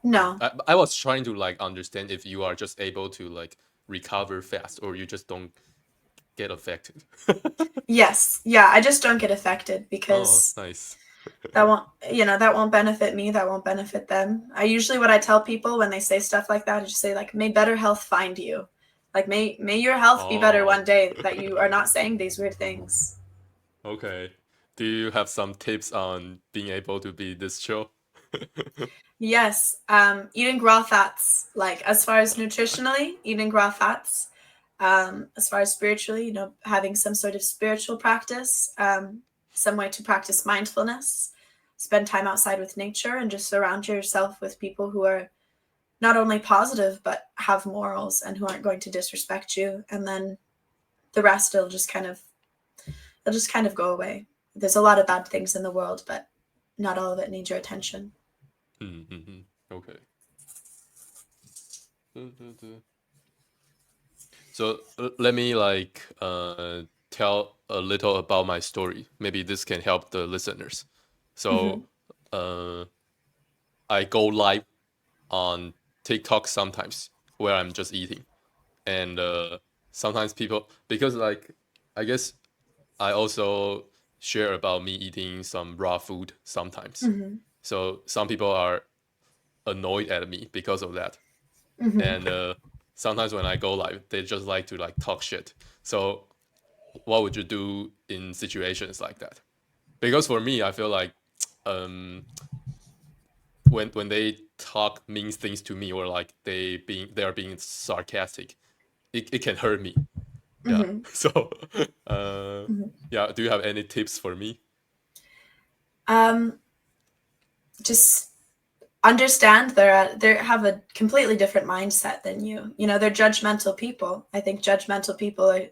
No. I was trying to like understand if you are just able to like recover fast or you just don't get affected. Yes. Yeah, I just don't get affected Oh, because nice. that won't benefit me, that won't benefit them. I usually, what I tell people when they say stuff like that, I just say like, may better health find you. Like may your health be better Oh, one day that you are not saying these weird things. okay. Do you have some tips on being able to be this chill? Yes, eating raw fats, like as far as nutritionally, eating raw fats. As far as spiritually, having some sort of spiritual practice, some way to practice mindfulness, spend time outside with nature, and just surround yourself with people who are not only positive but have morals and who aren't going to disrespect you. And then the rest will just kind of go away. There's a lot of bad things in the world, but not all of it needs your attention. Mm-hmm. Okay. So let me like tell a little about my story. Maybe this can help the listeners. So Hmm. uh, I go live on TikTok sometimes where I'm just eating, and sometimes people because like I guess I also share about me eating some raw food sometimes. Hmm. So some people are annoyed at me because of that, Hmm. and sometimes when I go live, they just like to like talk shit. So what would you do in situations like that? Because for me, I feel like um, when they talk mean things to me or like they are being sarcastic, it can hurt me. Yeah. Hmm. So uh, Hmm. yeah, do you have any tips for me? Um, just understand they have a completely different mindset than you. They're judgmental people. I think judgmental people are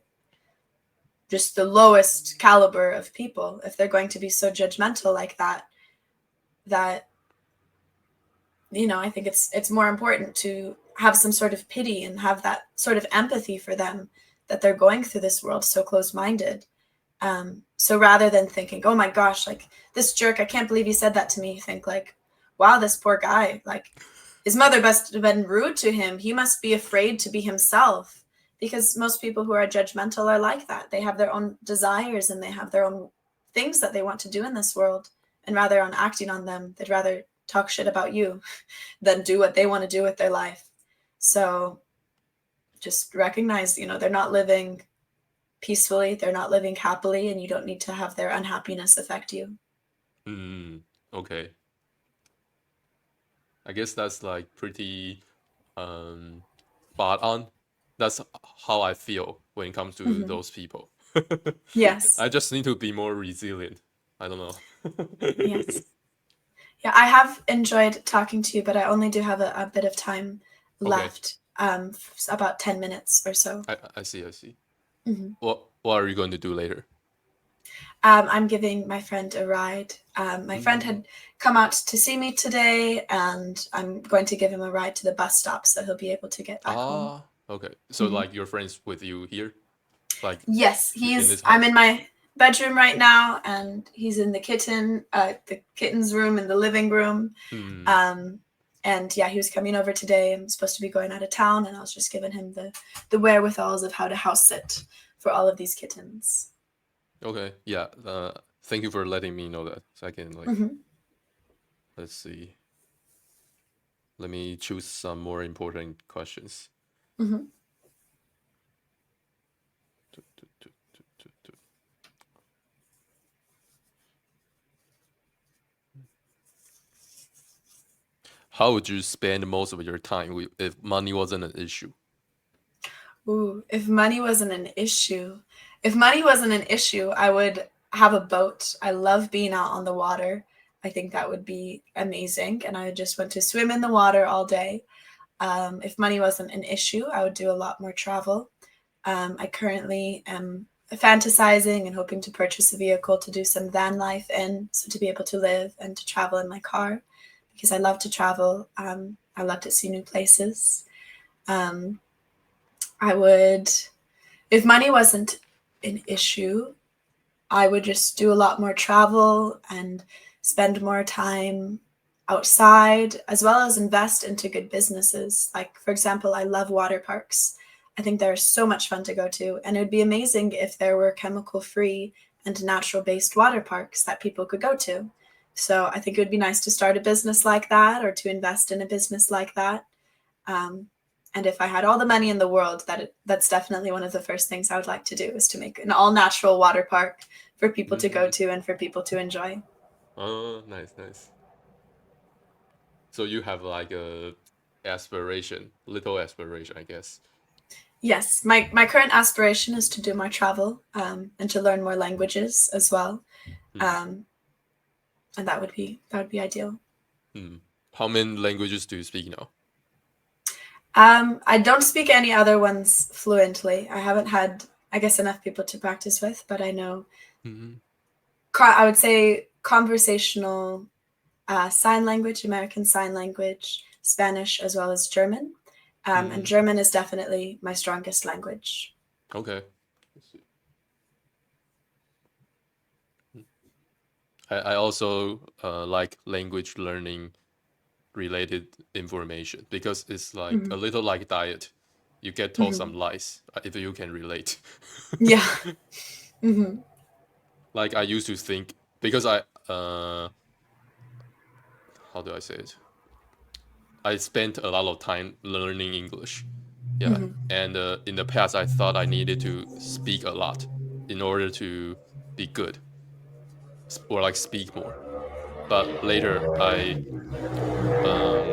just the lowest caliber of people if they're going to be so judgmental like that I think it's more important to have some sort of pity and have that sort of empathy for them, that they're going through this world so close-minded. So rather than thinking, oh my gosh, like this jerk, I can't believe he said that to me, you think like, wow, this poor guy, like his mother must have been rude to him. He must be afraid to be himself. Because most people who are judgmental are like that. They have their own desires and they have their own things that they want to do in this world. And rather on acting on them, they'd rather talk shit about you than do what they want to do with their life. So just recognize, they're not living peacefully, they're not living happily, and you don't need to have their unhappiness affect you. Okay. I guess that's like pretty spot on. That's how I feel when it comes to Mm-hmm. those people. Yes. I just need to be more resilient. I don't know. Yes. Yeah, I have enjoyed talking to you, but I only do have a bit of time Okay, left, about 10 minutes or so. I see, I see. Mm-hmm. What are you going to do later? I'm giving my friend a ride. My friend Mm. had come out to see me today, and I'm going to give him a ride to the bus stop so he'll be able to get back home. Ah, okay. So Hmm. like your friends with you here, like Yes, in this I'm in house. my bedroom right now, and he's in the kitten's room in the living room. Hmm. Um, and yeah, he was coming over today. I'm supposed to be going out of town, and I was just giving him the wherewithals of how to house sit for all of these kittens. Okay. Yeah. Thank you for letting me know that. So I can like, Hmm. let's see. Let me choose some more important questions. Hmm. How would you spend most of your time if money wasn't an issue? Ooh, if money wasn't an issue, I would have a boat. I love being out on the water. I think that would be amazing, and I just want to swim in the water all day. If money wasn't an issue, I would do a lot more travel. I currently am fantasizing and hoping to purchase a vehicle to do some van life in, so to be able to live and to travel in my car, because I love to travel. I love to see new places. Um, I would, if money wasn't an issue, I would just do a lot more travel and spend more time outside, as well as invest into good businesses. Like, for example, I love water parks. I think they're so much fun to go to. And it would be amazing if there were chemical free and natural based water parks that people could go to. So I think it would be nice to start a business like that or to invest in a business like that. Um, and if I had all the money in the world, that's definitely one of the first things I would like to do, is to make an all natural water park for people to go Mm. to and for people to enjoy. Oh, nice, nice. So you have like a aspiration, little aspiration, I guess. Yes, my current aspiration is to do more travel, and to learn more languages as well, Hmm. um, and that would be ideal. Hmm. How many languages do you speak now? I don't speak any other ones fluently. I haven't had, I guess, enough people to practice with, but I know, Hmm. I would say conversational, sign language, American Sign Language, Spanish, as well as German. And Hmm. German is definitely my strongest language. Okay. Let's see. I also like language learning related information because it's like a Hmm. little like diet. You get told Hmm. some lies if you can relate. Yeah. Hmm. Like I used to think because I how do I say it? I spent a lot of time learning English. Yeah, Hmm. and in the past I thought I needed to speak a lot in order to be good or like speak more. But later um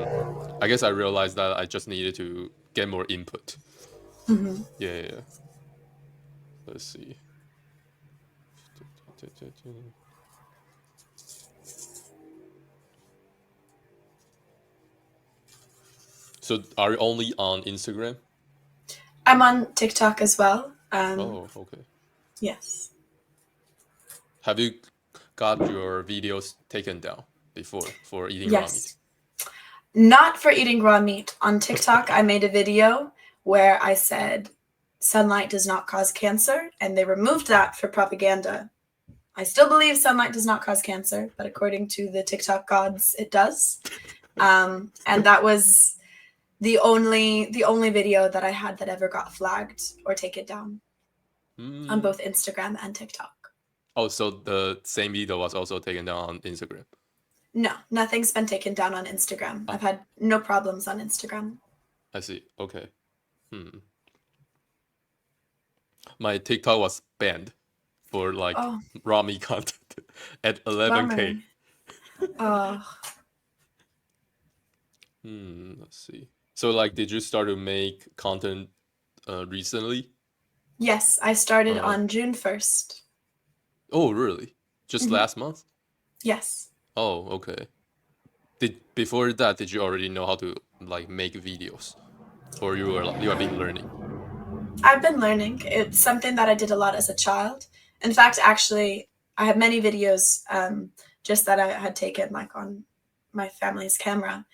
I guess I realized that I just needed to get more input. Hmm. Yeah, yeah, yeah. Let's see. So are you only on Instagram? I'm on TikTok as well. Oh, okay. Yes. Have you got your videos taken down before for eating raw meat? Yes. Not for eating raw meat. On TikTok, I made a video where I said sunlight does not cause cancer, and they removed that for propaganda. I still believe sunlight does not cause cancer, but according to the TikTok gods, it does. And that was the only video that I had that ever got flagged or taken down on Hmm. both Instagram and TikTok. Oh, so the same video was also taken down on Instagram. No, nothing's been taken down on Instagram. I've Ah, had no problems on Instagram. I see. Okay. Hmm. My TikTok was banned for like Oh, raw meat content at 11K. bummer. Oh, Let's see. So like, did you start to make content recently? yes, I started Uh, on June 1st. oh, really? Just Hmm. last month? Yes. Oh, okay. Did before that, did you already know how to like make videos, or you have been learning? I've been learning. It's something that I did a lot as a child. In fact, actually, I have many videos just that I had taken like on my family's camera.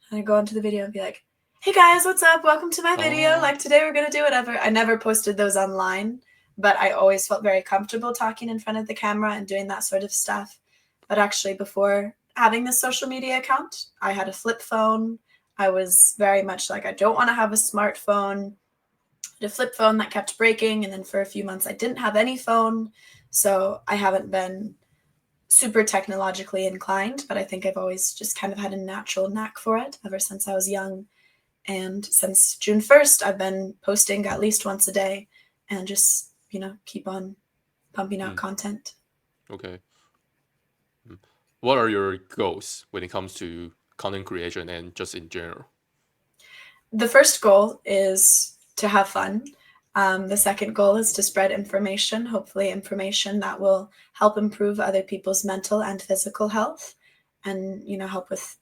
And I go into the video and be like, hey guys, what's up? Welcome to my video. Oh. Like today we're going to do whatever. I never posted those online, but I always felt very comfortable talking in front of the camera and doing that sort of stuff. But actually, before having this social media account, I had a flip phone. I was very much like, I don't want to have a smartphone. I had a flip phone that kept breaking. And then for a few months, I didn't have any phone. So I haven't been super technologically inclined, but I think I've always just kind of had a natural knack for it ever since I was young. And since June 1st, I've been posting at least once a day and just, keep on pumping out Hmm. content. Okay. What are your goals when it comes to content creation and just in general? The first goal is to have fun. The second goal is to spread information, hopefully, information that will help improve other people's mental and physical health and, help with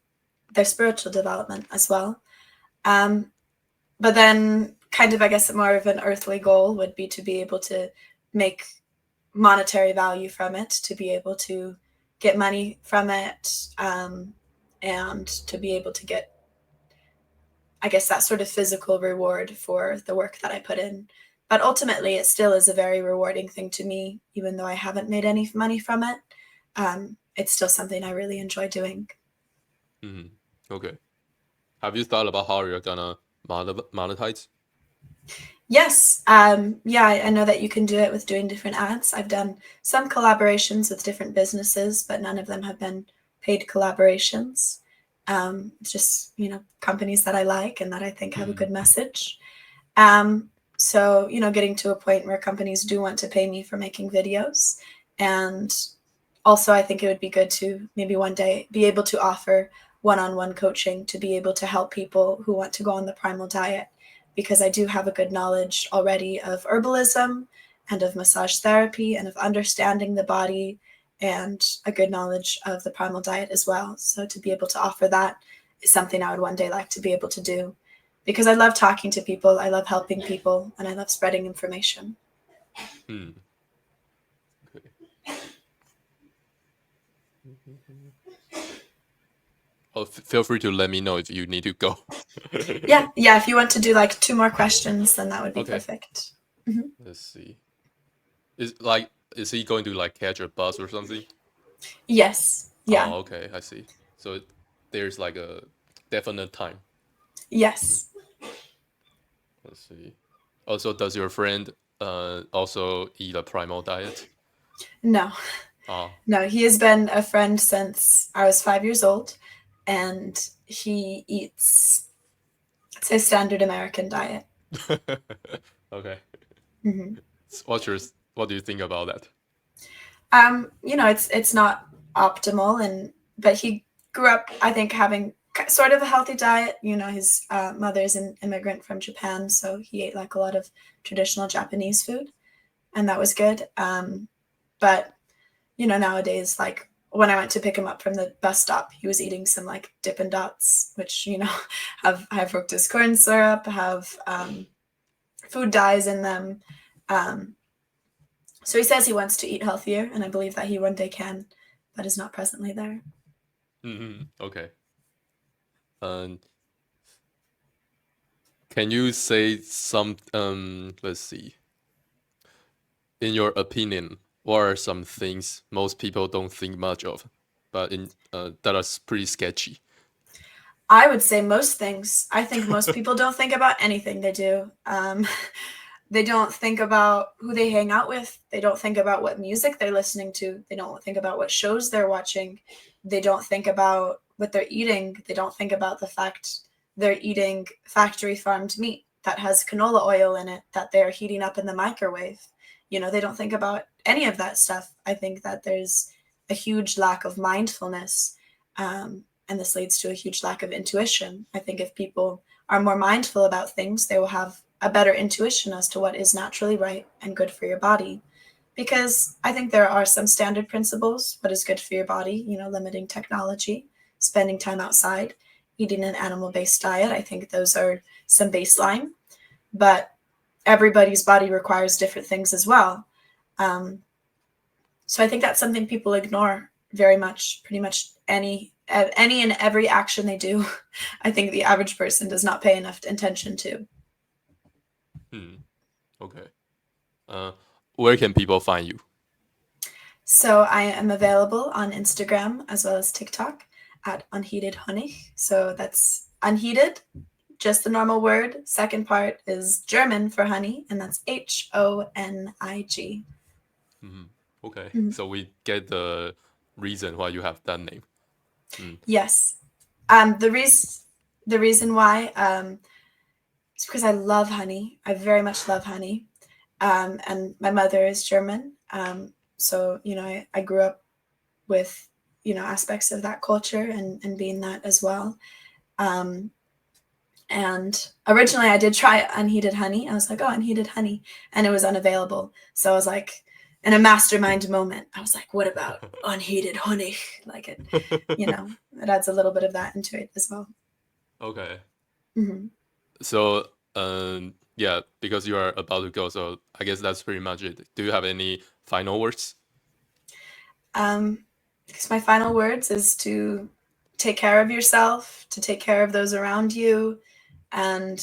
their spiritual development as well. But then, kind of, I guess, more of an earthly goal would be to be able to make monetary value from it, to be able to get money from it, and to be able to get, I guess, that sort of physical reward for the work that I put in. But ultimately, it still is a very rewarding thing to me, even though I haven't made any money from it. It's still something I really enjoy doing. Hmm. Okay. Have you thought about how you're gonna monetize? Yes. Yeah, I know that you can do it with doing different ads. I've done some collaborations with different businesses, but none of them have been paid collaborations. It's just, companies that I like and that I think have a Hmm. good message. So, getting to a point where companies do want to pay me for making videos. And also, I think it would be good to maybe one day be able to offer one-on-one coaching to be able to help people who want to go on the primal diet, because I do have a good knowledge already of herbalism and of massage therapy and of understanding the body and a good knowledge of the primal diet as well. So to be able to offer that is something I would one day like to be able to do, because I love talking to people, I love helping people, and I love spreading information. Hmm. Okay. Mhm. Oh, feel free to let me know if you need to go. Yeah, yeah. If you want to do like two more questions, then that would be Okay. perfect. Mhm. Let's see. Is he going to like catch a bus or something? Yes. Yeah. Oh, okay, I see. So there's like a definite time. Hmm. Yes. Let's see. Also, does your friend also eat a primal diet? No. Ah. No. He has been a friend since I was 5 years old, and he eats, it's his standard American diet. Okay. Hmm. What do you think about that? It's not optimal, but he grew up, I think, having sort of a healthy diet. His mother's an immigrant from Japan, so he ate like a lot of traditional Japanese food, and that was good. But nowadays, like when I went to pick him up from the bus stop, he was eating some like Dippin' Dots, which have high fructose corn syrup, have food dyes in them. Um, so he says he wants to eat healthier, and I believe that he one day can, but is not presently there. Okay. Um, can you say some? Let's see. In your opinion, what are some things most people don't think much of, but in that are pretty sketchy? I would say most things. I think most people don't think about anything they do. They don't think about who they hang out with. They don't think about what music they're listening to. They don't think about what shows they're watching. They don't think about what they're eating. They don't think about the fact they're eating factory farmed meat that has canola oil in it that they're heating up in the microwave. They don't think about any of that stuff. I think that there's a huge lack of mindfulness, and this leads to a huge lack of intuition. I think if people are more mindful about things, they will have a better intuition as to what is naturally right and good for your body. Because I think there are some standard principles, what is good for your body, limiting technology, spending time outside, eating an animal-based diet. I think those are some baseline, but everybody's body requires different things as well. So I think that's something people ignore very much, pretty much any and every action they do. I think the average person does not pay enough attention to. Okay. Where can people find you? So I am available on Instagram as well as TikTok at unheated Honig. So that's unheated, just the normal word. Second part is German for honey, and that's Honig. Okay, so we get the reason why you have that name. Yes. The reason why is because I love honey. I very much love honey. And my mother is German. So, I grew up with, aspects of that culture and being that as well. And originally I did try unheated honey. I was like, oh, unheated honey. And it was unavailable. So I was like, in a mastermind moment, I was like, what about unheated honey? Like it adds a little bit of that into it as well. Okay. Mm-hmm. So, yeah, because you are about to go, so I guess that's pretty much it. Do you have any final words? Because my final words is to take care of yourself, to take care of those around you, and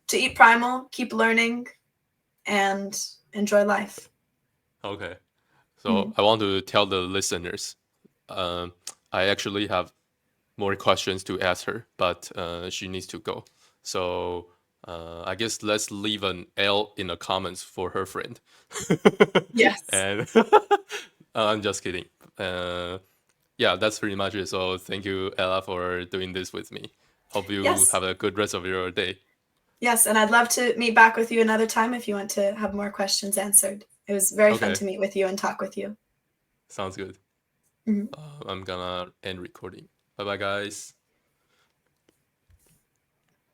to eat primal, keep learning, and enjoy life. Okay. So I want to tell the listeners, I actually have more questions to ask her, but she needs to go. So I guess let's leave an L in the comments for her friend. Yes. And I'm just kidding. Yeah, that's pretty much it. So thank you, Ella, for doing this with me. Hope you Yes. have a good rest of your day. Yes. And I'd love to meet back with you another time if you want to have more questions answered. It was very fun Okay, to meet with you and talk with you. sounds good. Mhm. I'm gonna end recording. Bye bye, guys.